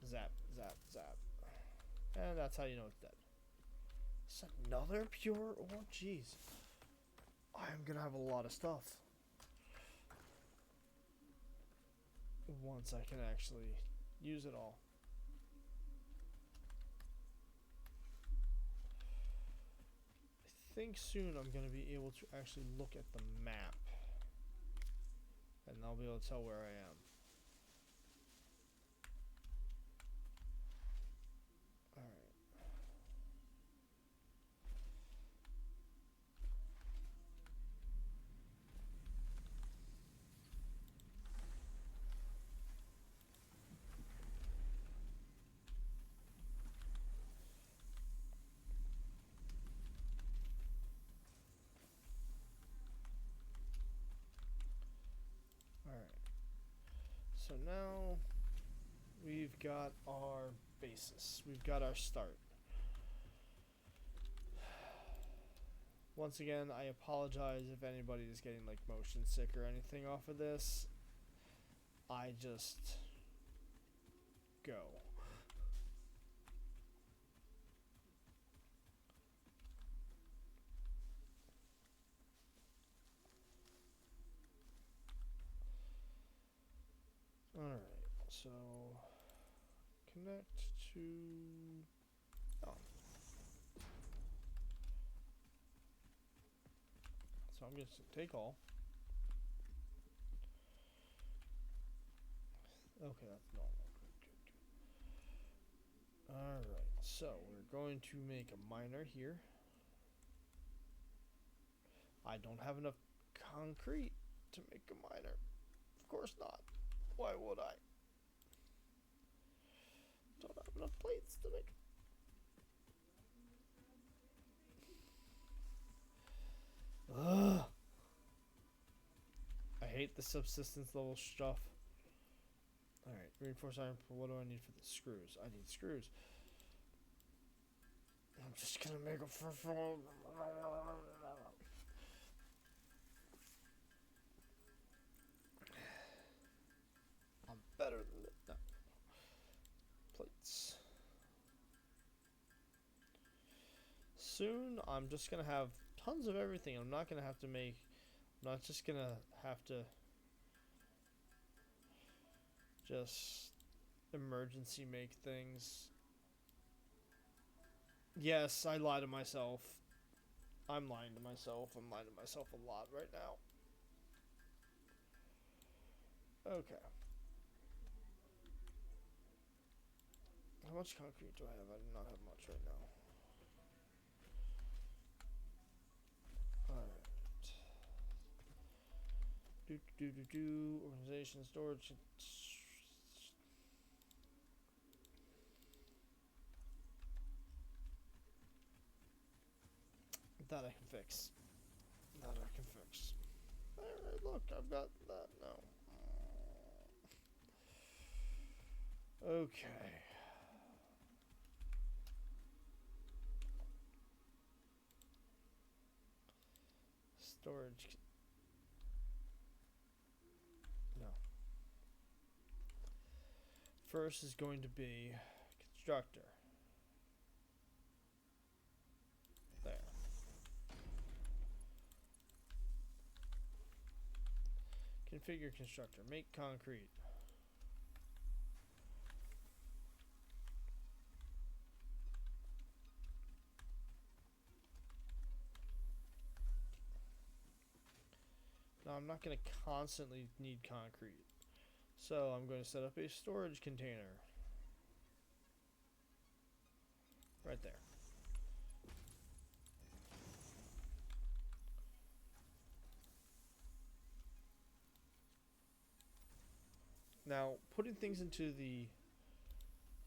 Zap, zap, zap. And that's how you know it's dead. It's another pure ore? Jeez. I'm gonna have a lot of stuff. Once I can actually use it all. I think soon I'm gonna be able to actually look at the map. And I'll be able to tell where I am. Alright. So now we've got our basis. We've got our start. Once again, I apologize if anybody is getting like motion sick or anything off of this. I just go. Alright, so connect to... Oh. So I'm just gonna take all. Okay, that's normal. Good. Alright, so we're going to make a miner here. I don't have enough concrete to make a miner. Of course not. Why would I? Don't have enough plates to make. Ugh. I hate the subsistence level stuff. Alright, reinforced iron. What do I need for the screws? I need screws. I'm just gonna make a I'm better than that. No. Plates. Soon, I'm just gonna have tons of everything. I'm not gonna have to make. I'm not just gonna have to just emergency make things. Yes, I lie to myself. I'm lying to myself. I'm lying to myself a lot right now. Okay. How much concrete do I have? I do not have much right now. Alright. Organization, storage. That I can fix. That I can fix. Alright, look, I've got that now. Okay. Storage. No. First is going to be constructor. There. Configure constructor. Make concrete. Now I'm not going to constantly need concrete. So I'm going to set up a storage container. Right there. Now, putting things into the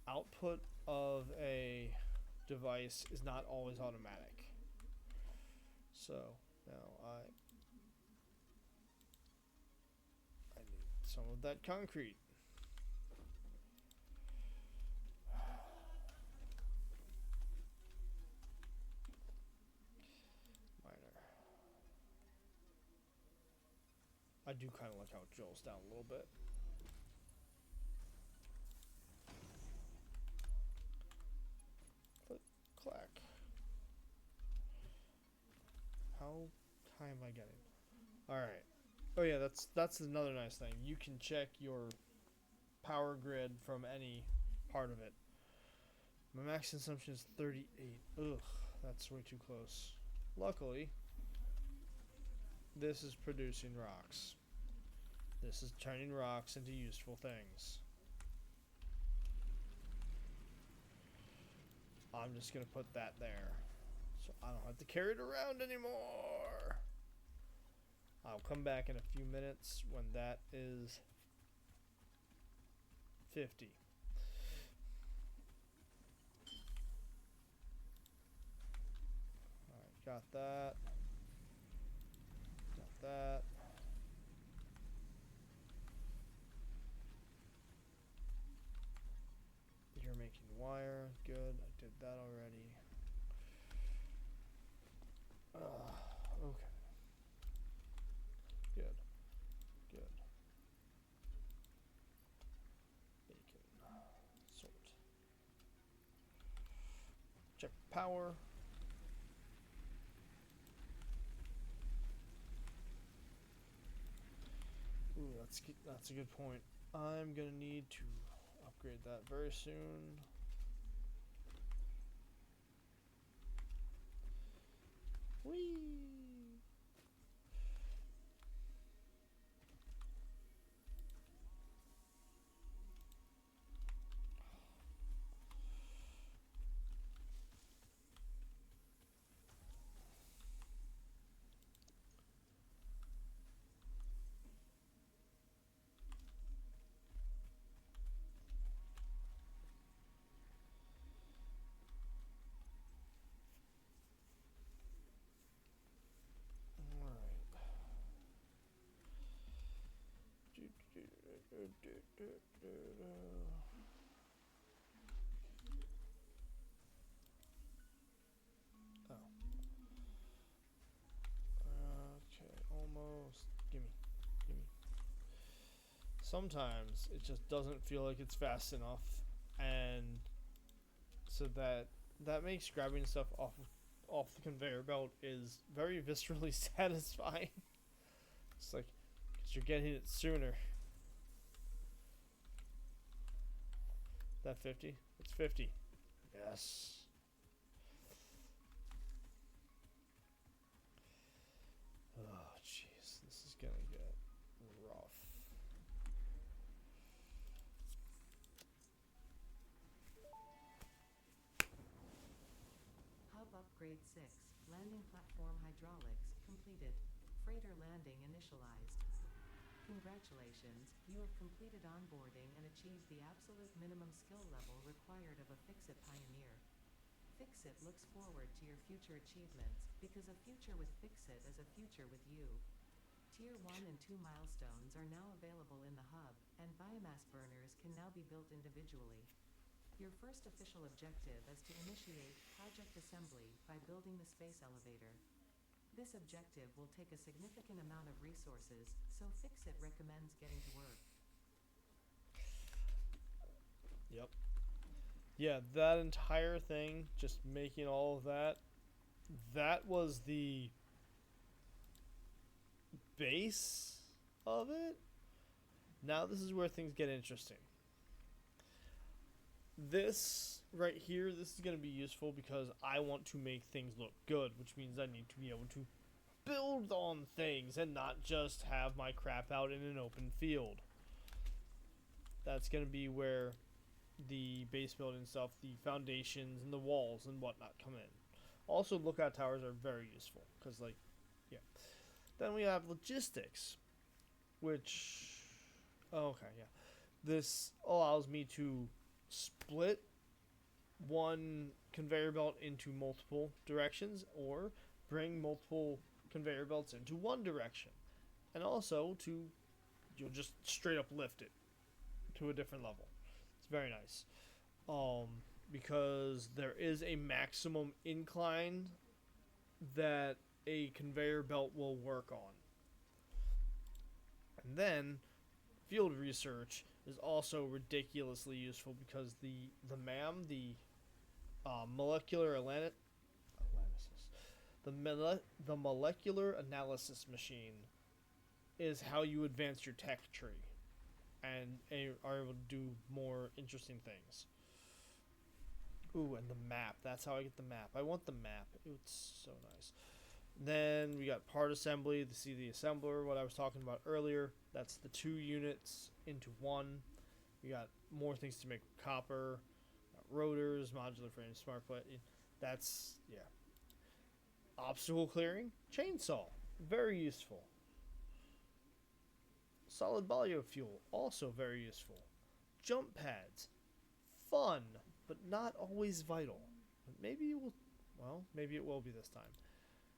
output of a device is not always automatic. So now I need some of that concrete. Miner. I do kind of like how it jolts down a little bit. Click, clack. How high am I getting? All right. Oh yeah, that's another nice thing. You can check your power grid from any part of it. My max consumption is 38. Ugh, that's way too close. Luckily, this is producing rocks. This is turning rocks into useful things. I'm just going to put that there. So I don't have to carry it around anymore. I'll come back in a few minutes when that is 50. Alright, got that. Got that. You're making wire. Good. I did that already. Okay. Good. Good. Bacon. Sort. Check power. Ooh, that's a good point. I'm gonna need to upgrade that very soon. Whee! Oh. Okay, almost. Gimme. Gimme. Sometimes it just doesn't feel like it's fast enough, and so that makes grabbing stuff off the conveyor belt is very viscerally satisfying. It's like, because you're getting it sooner. That 50? It's 50. Yes. Oh, jeez. This is gonna get rough. Hub Upgrade 6. Landing Platform Hydraulics completed. Freighter landing initialized. Congratulations, you have completed onboarding and achieved the absolute minimum skill level required of a Fix-It pioneer. Fix-It looks forward to your future achievements, because a future with Fix-It is a future with you. Tier 1 and 2 milestones are now available in the hub, and biomass burners can now be built individually. Your first official objective is to initiate project assembly by building the space elevator. This objective will take a significant amount of resources, so Fixit recommends getting to work. Yep. Yeah, that entire thing, just making all of that, that was the base of it. Now this is where things get interesting. This right here, this is going to be useful because I want to make things look good, which means I need to be able to build on things and not just have my crap out in an open field. That's going to be where the base building stuff, the foundations and the walls and whatnot come in. Also, lookout towers are very useful because, like, yeah. Then we have logistics, which, oh, okay, yeah. This allows me to split one conveyor belt into multiple directions or bring multiple conveyor belts into one direction, and also to you'll just straight up lift it to a different level. It's very nice. Because there is a maximum incline that a conveyor belt will work on. And then field research is also ridiculously useful because the MAM, the molecular analysis, the molecular analysis machine is how you advance your tech tree and are able to do more interesting things. Ooh, and the map. That's how I get the map. I want the map. It's so nice. Then we got part assembly, the see the assembler, what I was talking about earlier. That's the 2 units into one. We got more things to make with copper, rotors, modular frame, smart plate. That's, yeah. Obstacle clearing, chainsaw, very useful. Solid biofuel, also very useful. Jump pads, fun, but not always vital. Maybe it will, well, maybe it will be this time.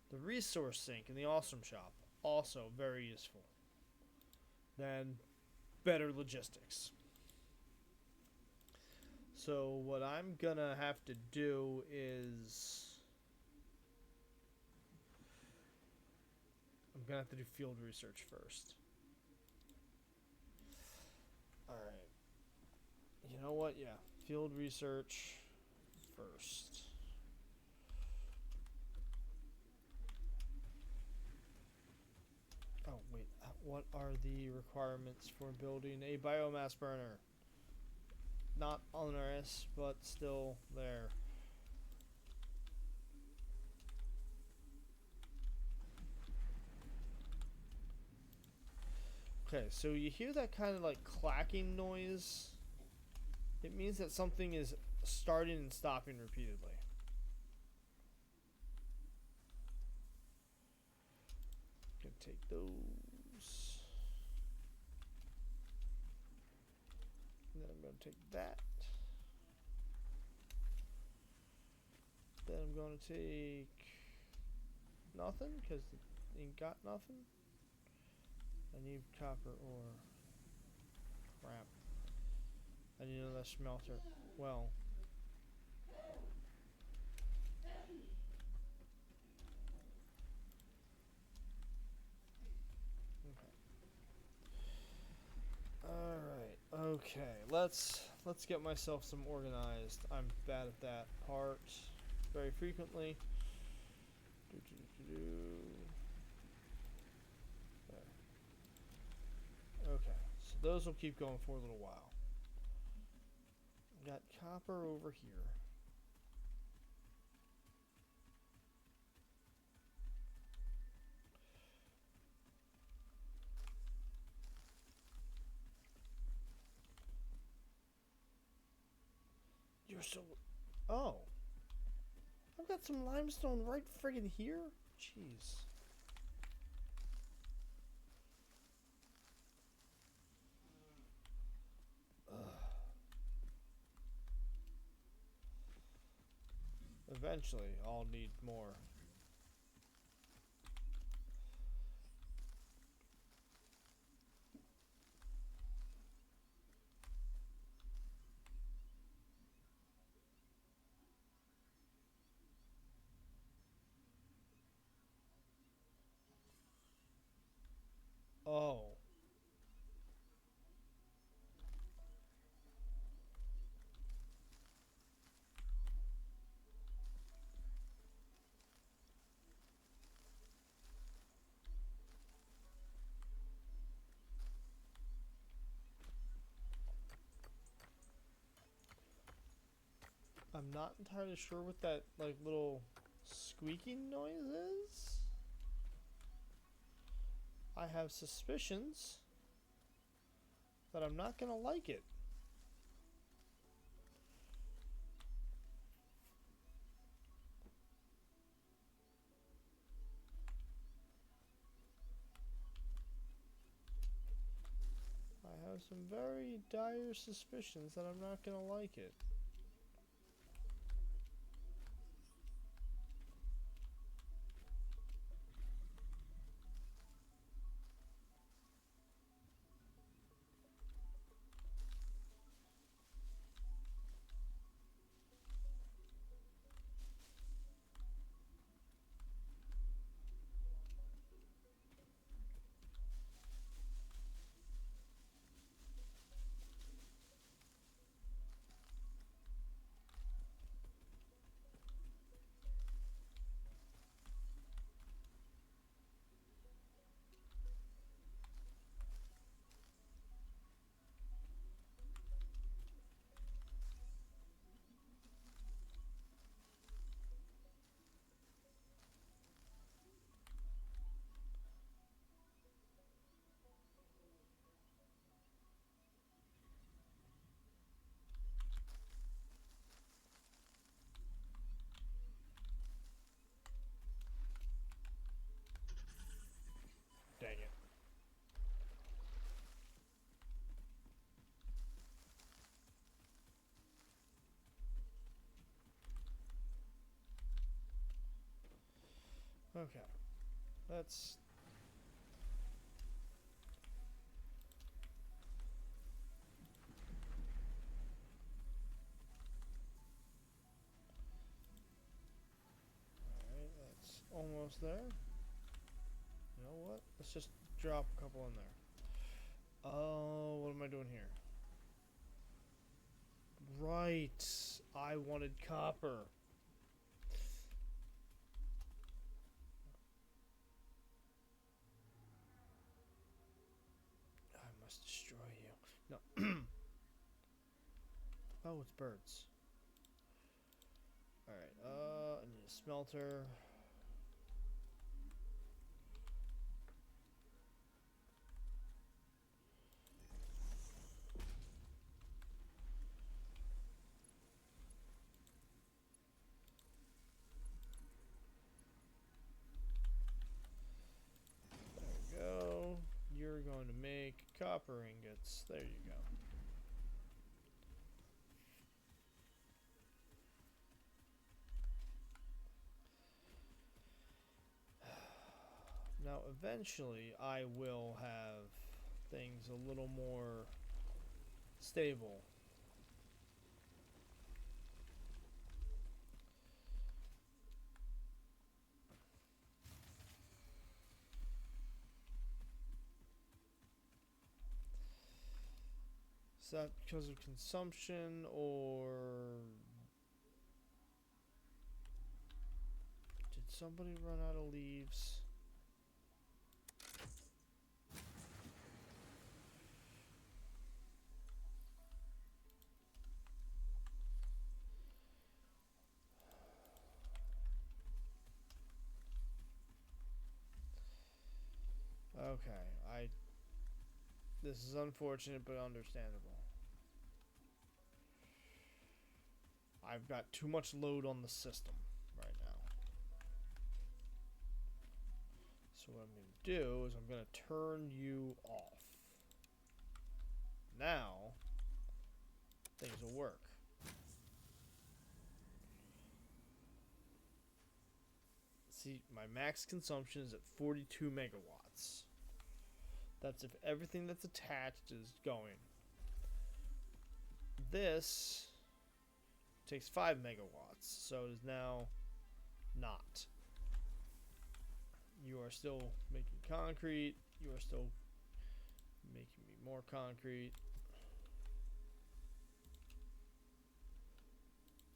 The resource sink in the awesome shop, also very useful. Then, better logistics. So what I'm gonna have to do is I'm gonna have to do field research first. Alright. You know what? Yeah. Field research first. Oh, wait. What are the requirements for building a biomass burner? Not onerous, but still there. Okay, so you hear that kind of like clacking noise? It means that something is starting and stopping repeatedly. Gonna take those. And then I'm gonna take that. Then I'm gonna take nothing, because it ain't got nothing. I need copper ore. Crap. I need another smelter. Well. Okay. Alright, okay. Let's get myself some organized. I'm bad at that part very frequently. There. Okay, so those will keep going for a little while. Got copper over here. You're so... Oh. I've got some limestone right friggin' here? Jeez. Eventually, I'll need more. Oh. I'm not entirely sure what that like little squeaking noise is. I have suspicions that I'm not gonna like it. I have some very dire suspicions that I'm not gonna like it. Dang it. Okay. That's alright, that's almost there. You know what? Let's just drop a couple in there. Oh, what am I doing here? Right. I wanted copper. I must destroy you. No. Oh, it's birds. Alright, I need a smelter. There we go. You're going to make copper ingots. There you go. Now, eventually, I will have things a little more stable. Is that because of consumption or did somebody run out of leaves? Okay, this is unfortunate but understandable. I've got too much load on the system right now. So what I'm going to do is I'm going to turn you off. Now, things will work. See, my max consumption is at 42 megawatts. That's if everything that's attached is going. This takes 5 megawatts, so it is now not. You are still making concrete. You are still Making me more concrete.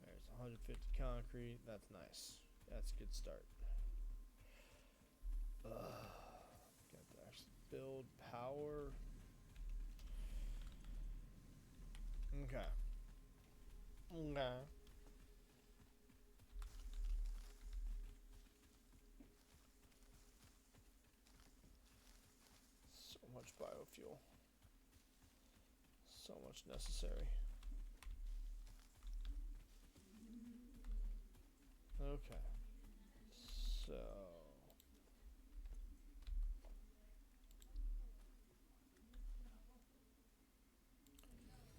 There's 150 concrete. That's nice. That's a good start. Got to actually build power. Okay. Okay. So much biofuel. So much necessary. Okay. So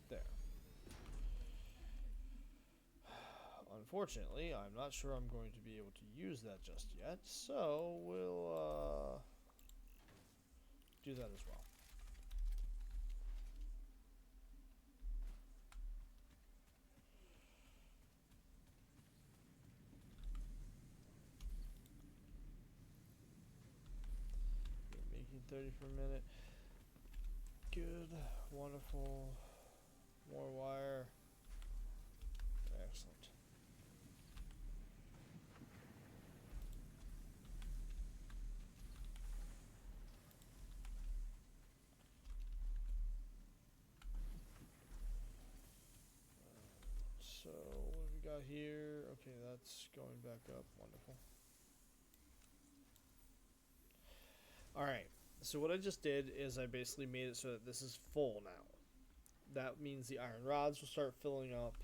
there. Unfortunately, I'm not sure I'm going to be able to use that just yet, so we'll do that as well. We're making 30 per minute. Good, wonderful. More wire. Excellent. So what have we got here? Okay, that's going back up. Wonderful. Alright, so what I just did is I basically made it so that this is full now. That means the iron rods will start filling up,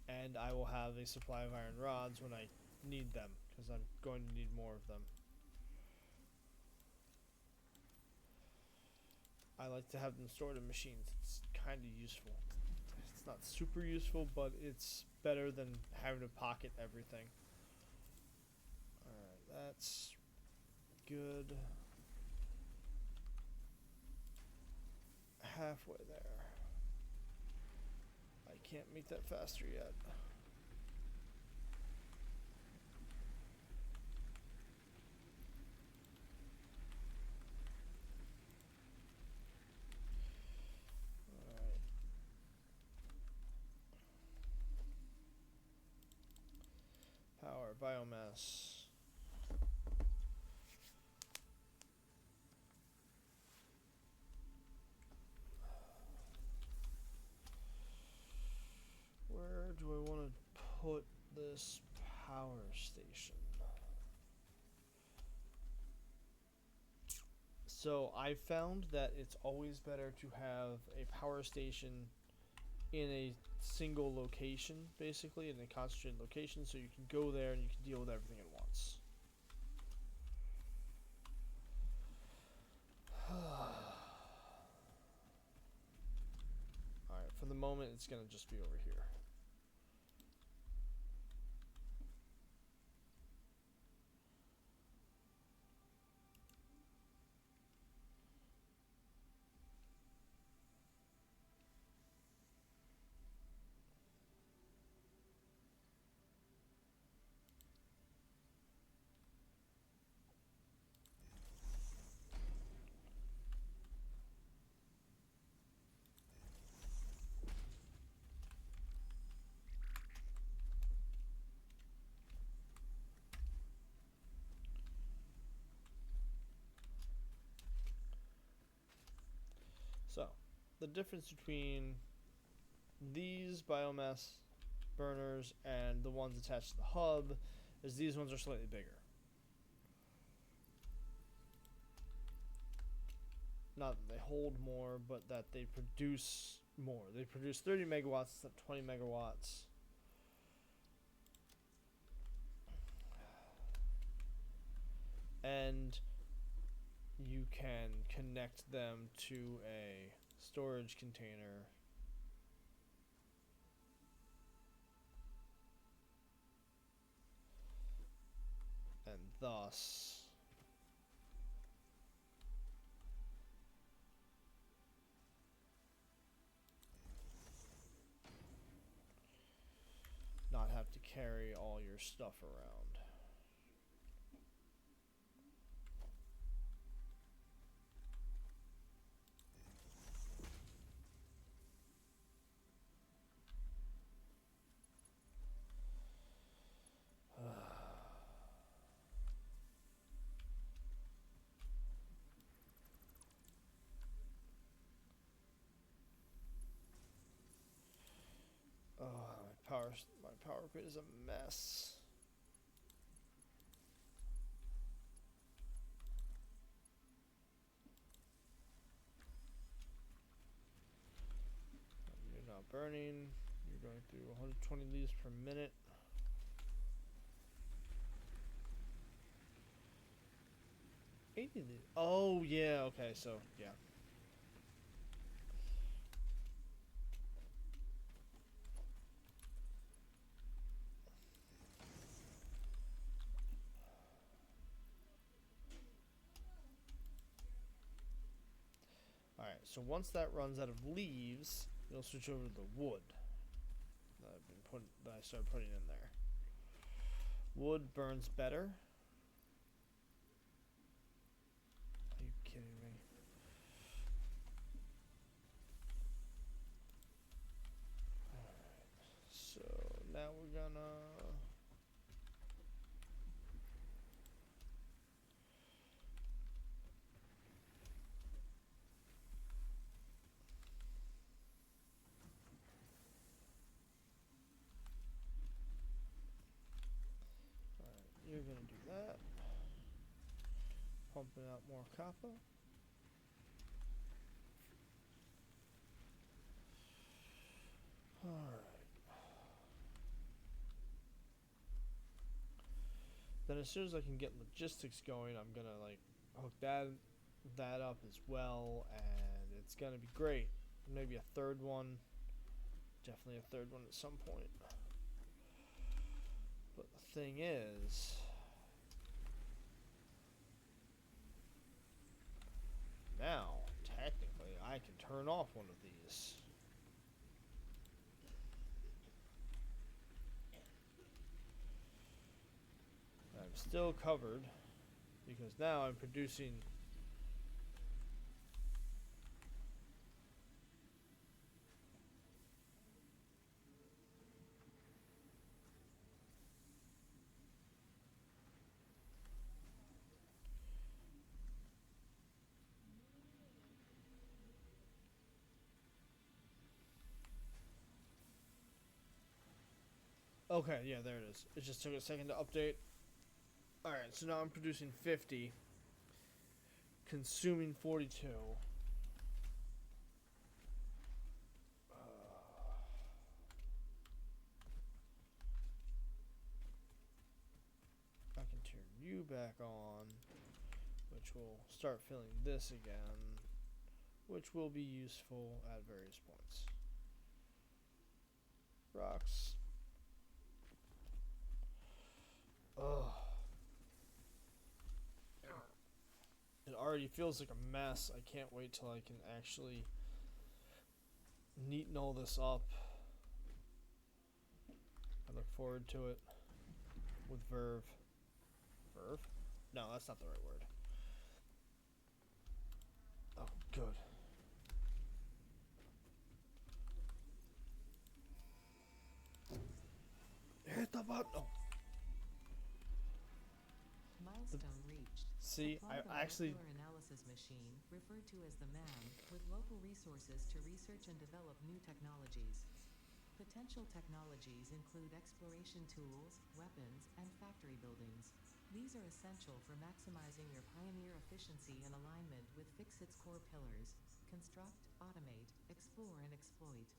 and I will have a supply of iron rods when I need them, because I'm going to need more of them. I like to have them stored in machines. It's kind of useful. It's not super useful, but it's better than having to pocket everything. Alright, that's good. Halfway there. I can't make that faster yet. Alright. Power, biomass. Where do I want to put this power station? So I found that it's always better to have a power station in a single location, basically, in a concentrated location, so you can go there and you can deal with everything at once. Alright, for the moment, it's going to just be over here. So, the difference between these biomass burners and the ones attached to the hub is these ones are slightly bigger. Not that they hold more, but that they produce more. They produce 30 megawatts instead of 20 megawatts. And you can connect them to a storage container and thus not have to carry all your stuff around. grid is a mess. You're not burning. You're going through 120 liters per minute. Oh yeah, okay, so yeah. Alright, so once that runs out of leaves, you'll switch over to the wood that I started putting in there. Wood burns better. Are you kidding me? Alright, so now we're gonna you're gonna do that. Pumping out more copper. Alright. Then as soon as I can get logistics going, I'm gonna like hook that up as well, and it's gonna be great. Maybe a third one. Definitely a third one at some point. But the thing is, now technically I can turn off one of these. I'm still covered because now I'm producing. Okay, yeah, there it is. It just took a second to update. Alright, so now I'm producing 50, consuming 42. I can turn you back on, which will start filling this again, which will be useful at various points. Rocks. Ugh. It already feels like a mess. I can't wait till I can actually neaten all this up. I look forward to it with verve. Verve? No, that's not the right word. Oh, good. Hit the button. Oh. Milestone reached. See, Supply I the actually. molecular analysis machine, referred to as the MAM, with local resources to research and develop new technologies. Potential technologies include exploration tools, weapons, and factory buildings. These are essential for maximizing your Pioneer efficiency and alignment with Fixit's core pillars: construct, automate, explore, and exploit.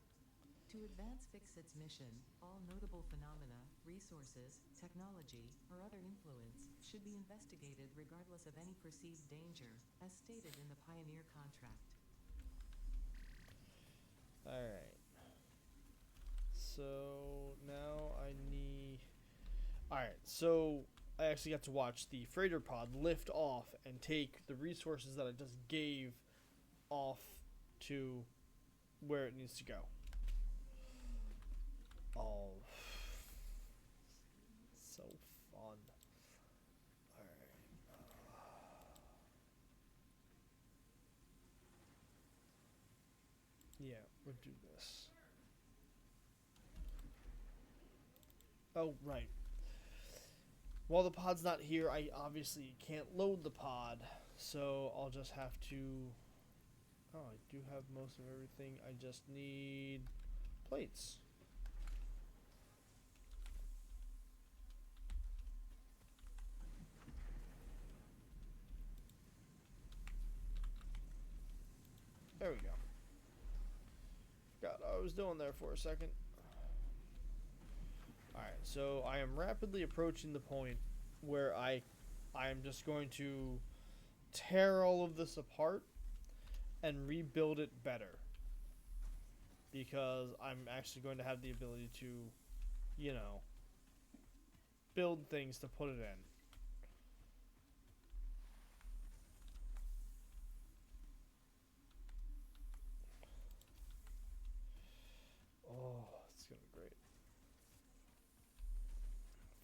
To advance Fixit's mission, all notable phenomena, resources, technology, or other influence should be investigated regardless of any perceived danger, as stated in the Pioneer contract. Alright. So now I need. Alright, so I actually got to watch the freighter pod lift off and take the resources that I just gave off to where it needs to go. Oh, so fun. Alright. Yeah, we'll do this. Oh, right. While the pod's not here, I obviously can't load the pod, so I'll just have to. Oh, I do have most of everything. I just need plates. There we go. Forgot what I was doing there for a second. Alright, so I am rapidly approaching the point where I am just going to tear all of this apart and rebuild it better. Because I'm actually going to have the ability to, you know, build things to put it in. Oh, it's going to be great.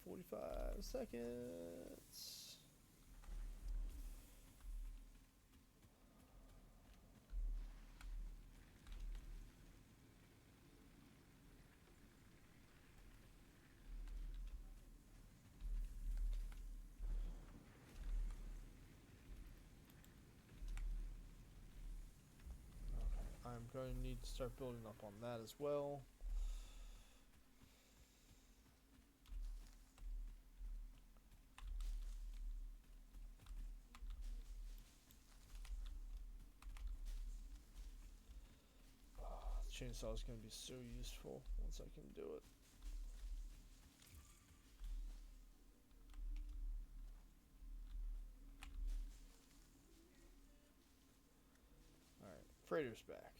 45 seconds. I'm going to need to start building up on that as well. The chainsaw is going to be so useful once I can do it. Alright, freighter's back.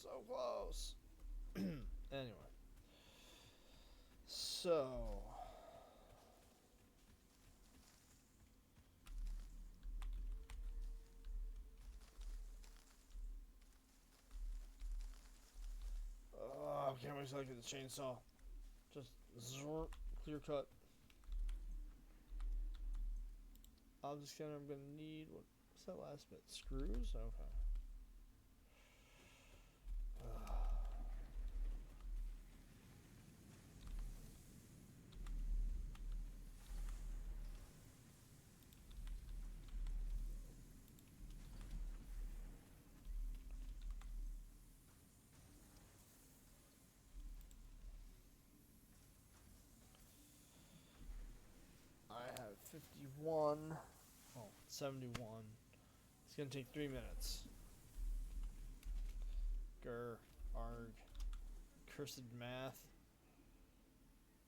So close. Anyway. So. Oh, can't wait till I get the chainsaw. Just clear cut. I'm gonna need, what's that last bit? Screws? Okay. I have 51. Oh, 71. It's gonna take 3 minutes. Grr. Arg. Cursed math.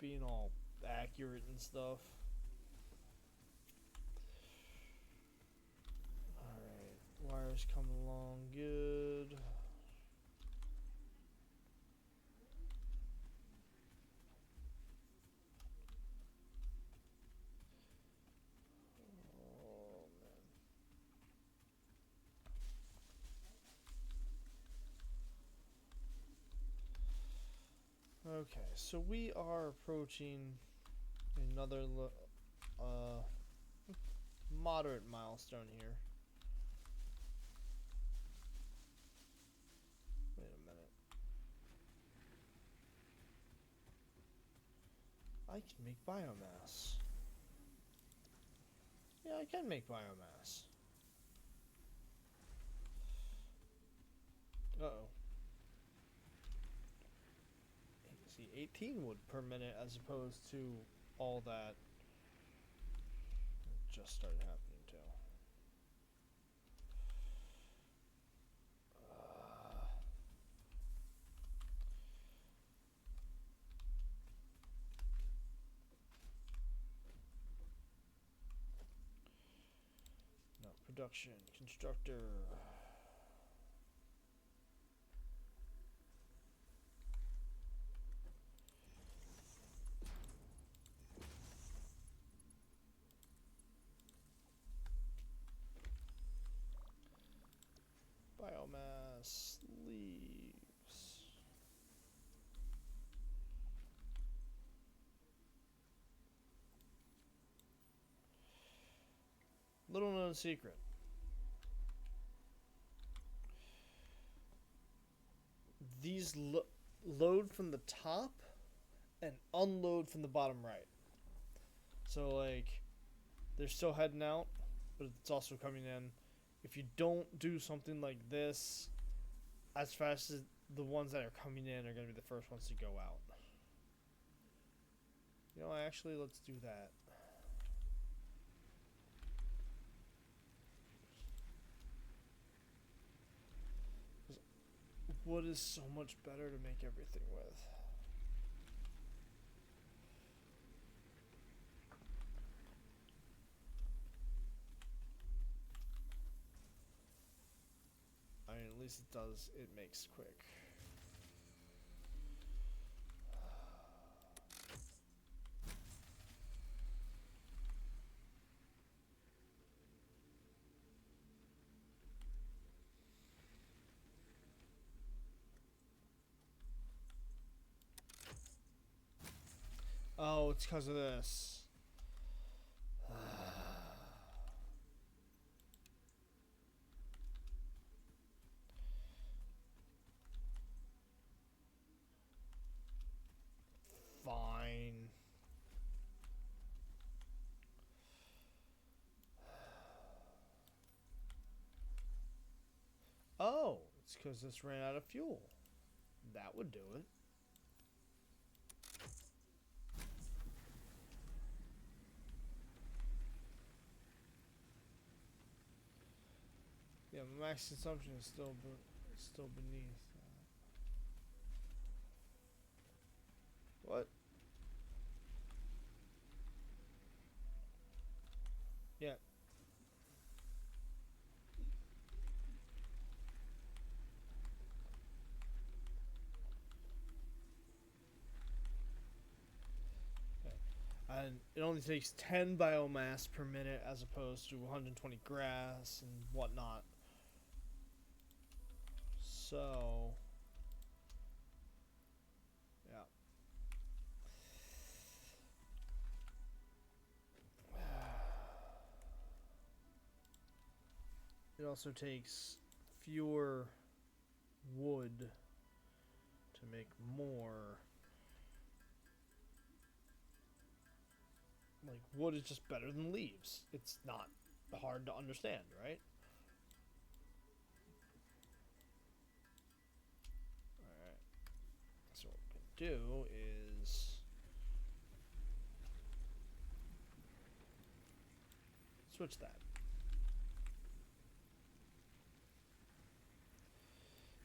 Being all accurate and stuff. Alright. Wires coming along good. Okay, so we are approaching another moderate milestone here. Wait a minute. I can make biomass. Yeah, I can make biomass. Uh-oh. See, 18 wood per minute as opposed to all that just started happening too. No, production, constructor. Biomass leaves. Little known secret. these load from the top and unload from the bottom right. So like they're still heading out, but it's also coming in. If you don't do something like this, as fast as the ones that are coming in are going to be the first ones to go out. You know, actually, let's do that. Wood is so much better to make everything with. I mean, at least it does. It makes quick. Oh, it's because of this. Fine. Oh, it's because this ran out of fuel. That would do it. Yeah, max consumption is still beneath. What? Yeah. Okay. And it only takes 10 biomass per minute as opposed to 120 grass and whatnot. So, yeah. It also takes fewer wood to make more. Like, wood is just better than leaves. It's not hard to understand, right? Alright. So, what we can do is switch that.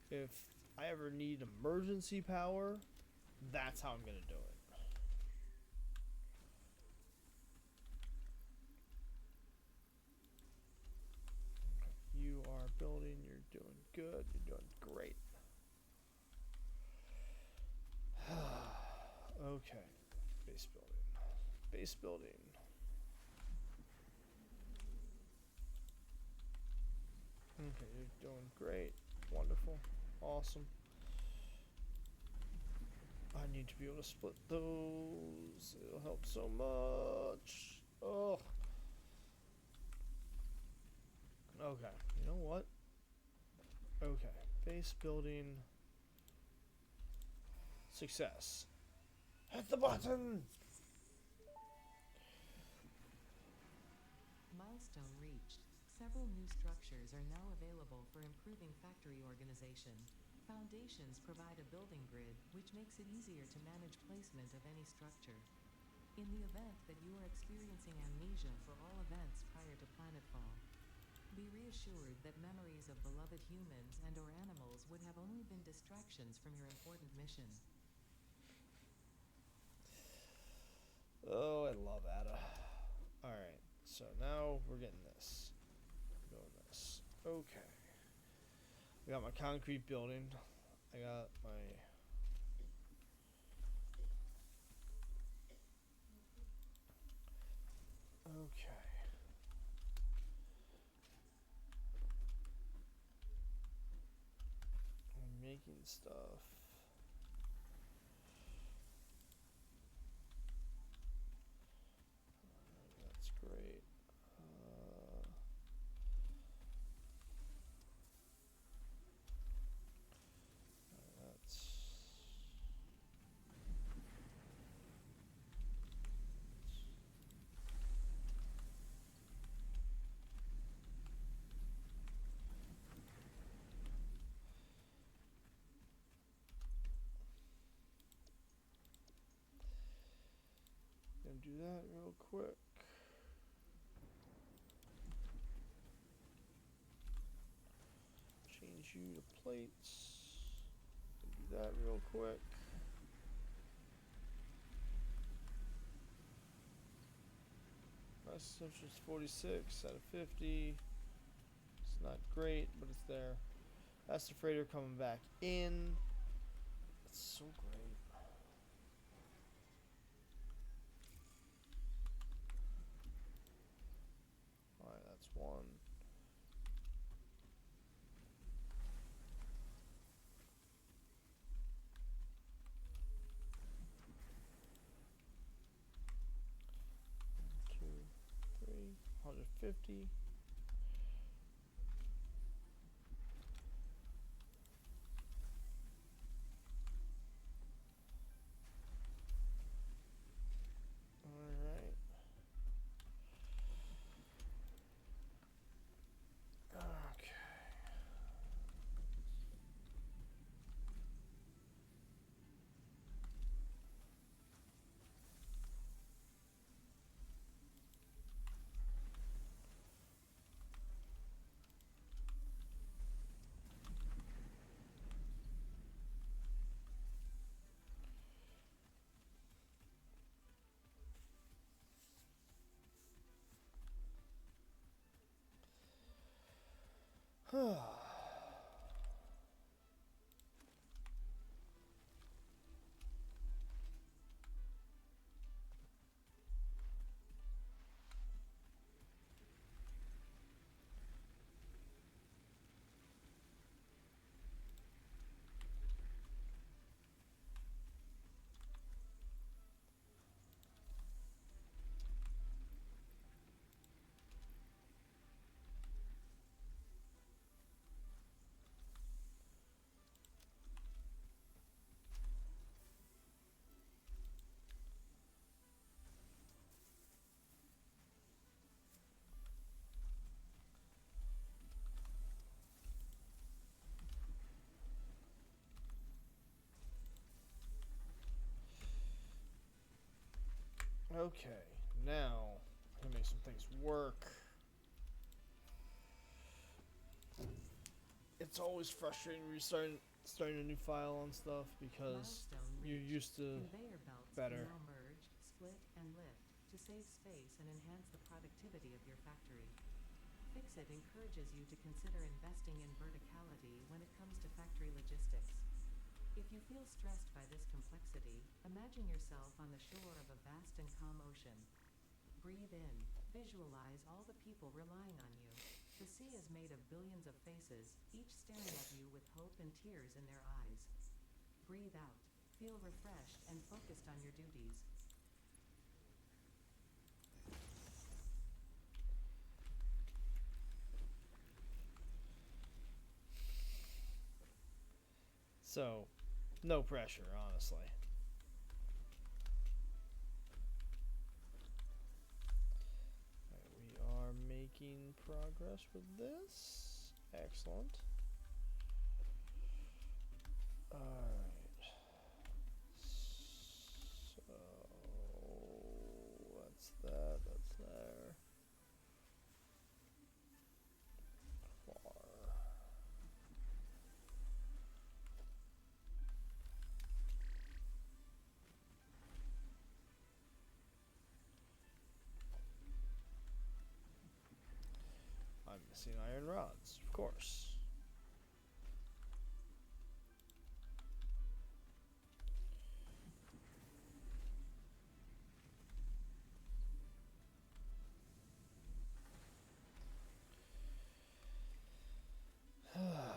If I ever need emergency power, that's how I'm going to do it. You are building, you're doing good, you're doing great. Okay, base building. Base building. Okay, you're doing great. Wonderful. Awesome. I need to be able to split those. It'll help so much. Oh. Okay, you know what? Okay, base building. Success. Hit the button! Milestone reached. Several new structures are now available for improving factory organization. Foundations provide a building grid, which makes it easier to manage placement of any structure. In the event that you are experiencing amnesia for all events prior to planetfall, be reassured that memories of beloved humans and/or animals would have only been distractions from your important mission. Oh, I love Ada. Alright, so now we're getting this. Doing this. Okay. I got my concrete building. I got my... Okay. I'm making stuff. That's great. That's do that real quick. Change you to plates. Do that real quick. Mass consumption is 46 out of 50. It's not great, but it's there. That's the freighter coming back in. It's so great. Alright, that's one. Two, three, 150. Alright. Okay. Okay, now I'm gonna make some things work. It's always frustrating when you're starting a new file on stuff because Milestone you're reached. used to Conveyor belts better. can now merge, split, and lift to save space and enhance the productivity of your factory. Fixit encourages you to consider investing in verticality when it comes to factory logistics. If you feel stressed by this complexity, imagine yourself on the shore of a vast and calm ocean. Breathe in, visualize all the people relying on you. The sea is made of billions of faces, each staring at you with hope and tears in their eyes. Breathe out, feel refreshed and focused on your duties. So, no pressure, honestly. Right, we are making progress with this. Excellent. Alright. So, that's that. That's there. Far. I'm missing iron rods, of course. Alright.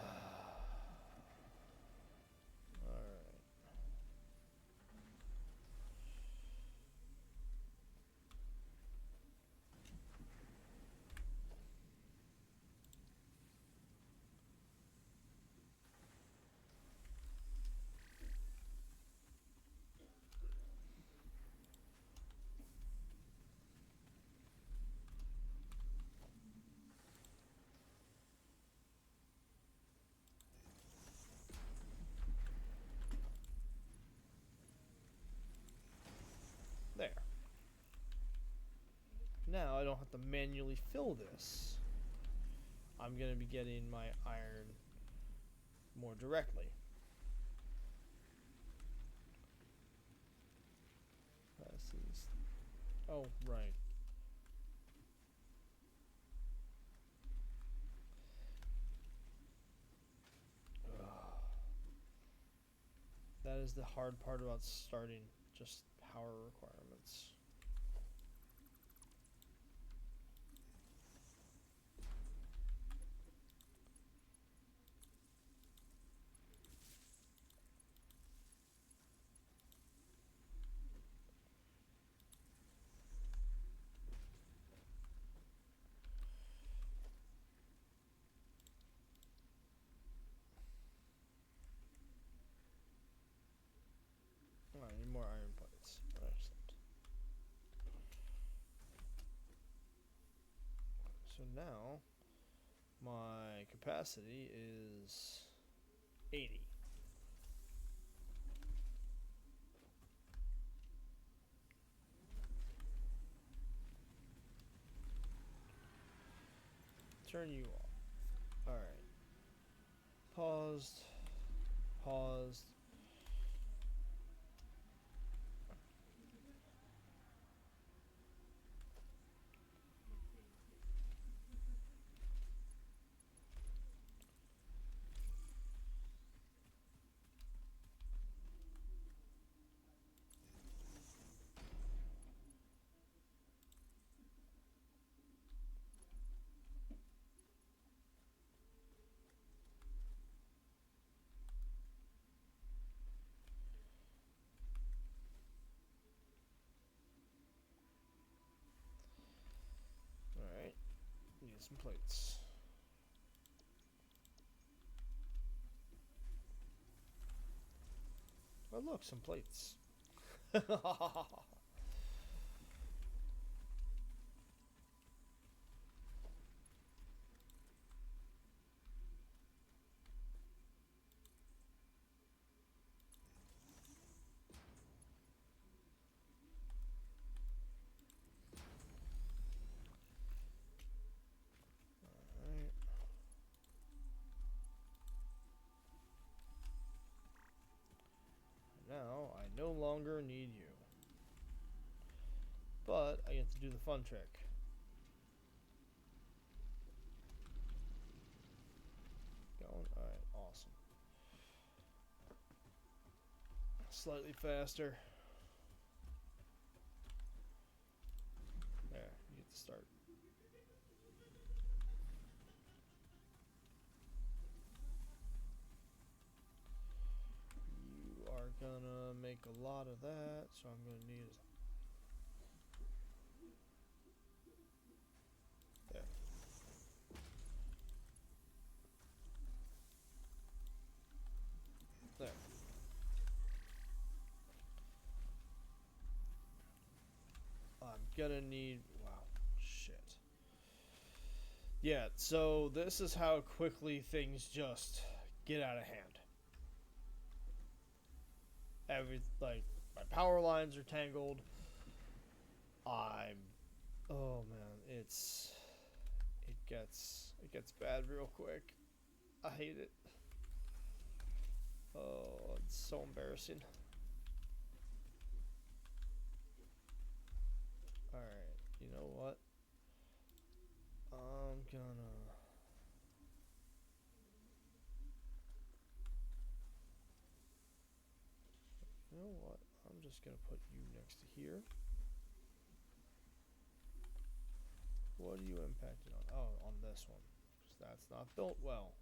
don't have to manually fill this, I'm going to be getting my iron more directly. Oh, right. That is the hard part about starting, just power requirements. Oh, I need more iron plates. Excellent. So now my capacity is 80. Turn you off. Alright. Paused. Paused. Alright. Need some plates. Oh, look, some plates. Alright. Now, I no longer need you. But I get to do the fun trick. Going? Alright, awesome. Slightly faster. There, you get to start. You are gonna make a lot of that, so I'm gonna need it. There. There. I'm gonna need. Wow. Shit. Yeah, so this is how quickly things just get out of hand. My power lines are tangled. Oh man, it gets bad real quick. I hate it. Oh, it's so embarrassing. Alright, you know what? I'm gonna. You know what? I'm just gonna put you next to here. What are you impacted on? Oh, on this one. Because that's not built well.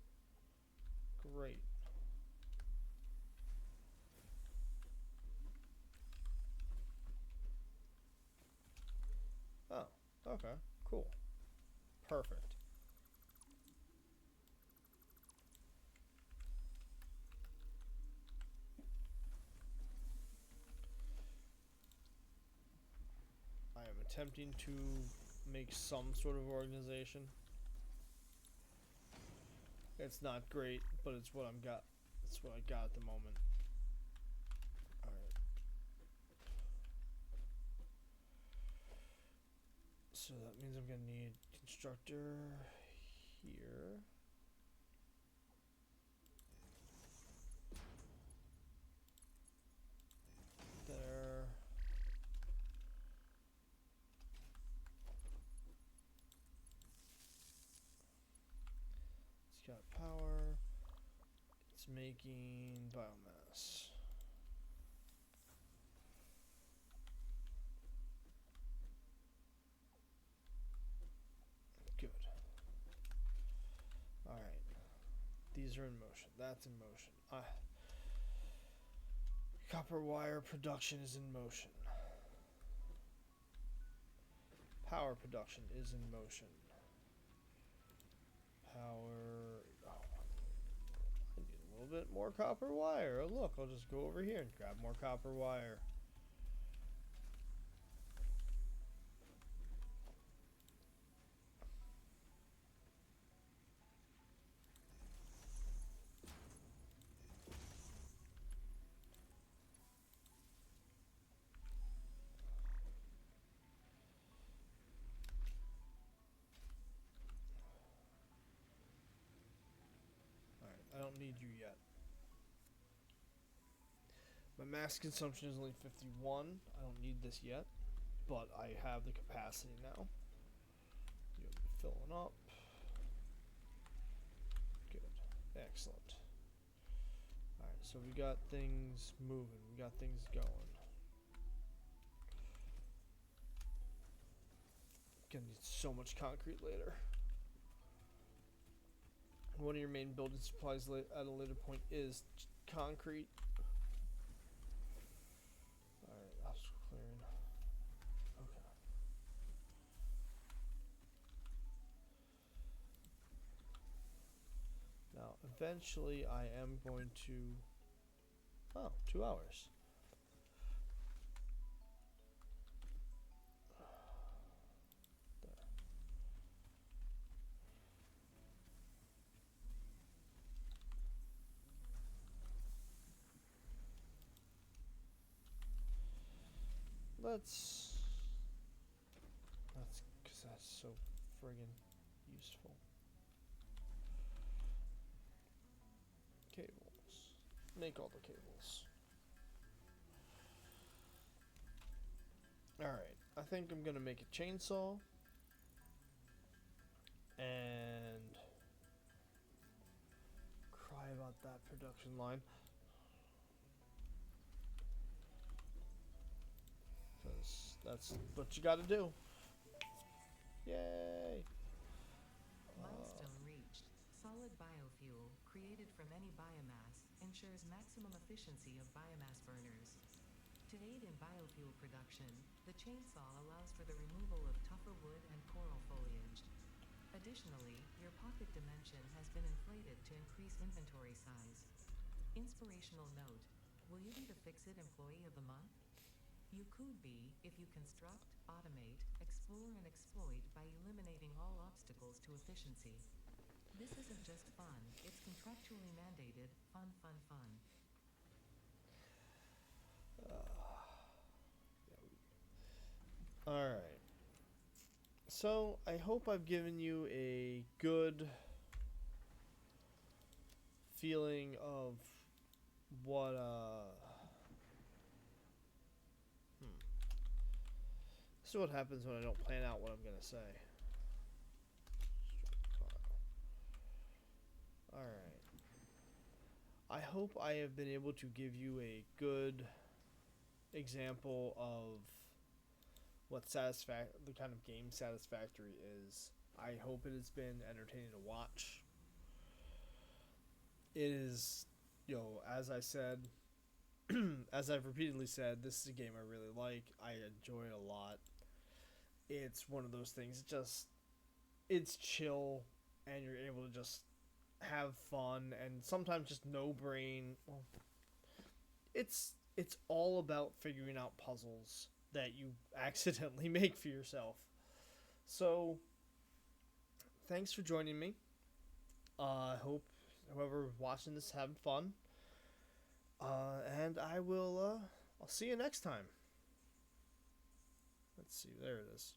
Great. Oh, okay. Cool. Perfect. I am attempting to make some sort of organization. It's not great, but it's what I'm got. It's what I got at the moment. Alright. So that means I'm gonna need constructor here. There. It's got power. It's making biomass. Good. Alright. These are in motion. That's in motion. Copper wire production is in motion. Power production is in motion. Power. Oh, I need a little bit more copper wire. Oh, look, I'll just go over here and grab more copper wire. Alright, I don't need you yet. My mass consumption is only 51. I don't need this yet, but I have the capacity now. You'll be filling up. Good. Excellent. Alright, so we got things moving. We got things going. Gonna need so much concrete later. One of your main building supplies at a later point is concrete. Alright, obstacle clearing. Okay. Now, eventually I am going to... Oh, 2 hours. That's because that's so friggin' useful. Cables. Make all the cables. Alright, I think I'm gonna make a chainsaw. And cry about that production line. Because that's what you gotta do. Yay! Milestone reached. Solid biofuel, created from any biomass, ensures maximum efficiency of biomass burners. To aid in biofuel production, the chainsaw allows for the removal of tougher wood and coral foliage. Additionally, your pocket dimension has been inflated to increase inventory size. Inspirational note: will you be the Fix-It Employee of the Month? You could be if you construct, automate, explore and exploit by eliminating all obstacles to efficiency. This isn't just fun, it's contractually mandated, fun, fun, fun. Alright. So, I hope I've given you a good feeling of what, This is what happens when I don't plan out what I'm gonna say. Alright. I hope I have been able to give you a good example of what the kind of game Satisfactory is. I hope it has been entertaining to watch. It is, as I said, as I've repeatedly said, this is a game I really like. I enjoy it a lot. It's one of those things, it's chill, and you're able to just have fun, and sometimes just no brain. Well, it's all about figuring out puzzles that you accidentally make for yourself. So, thanks for joining me. I hope whoever watching this having fun. And I will. I'll see you next time. Let's see. There it is.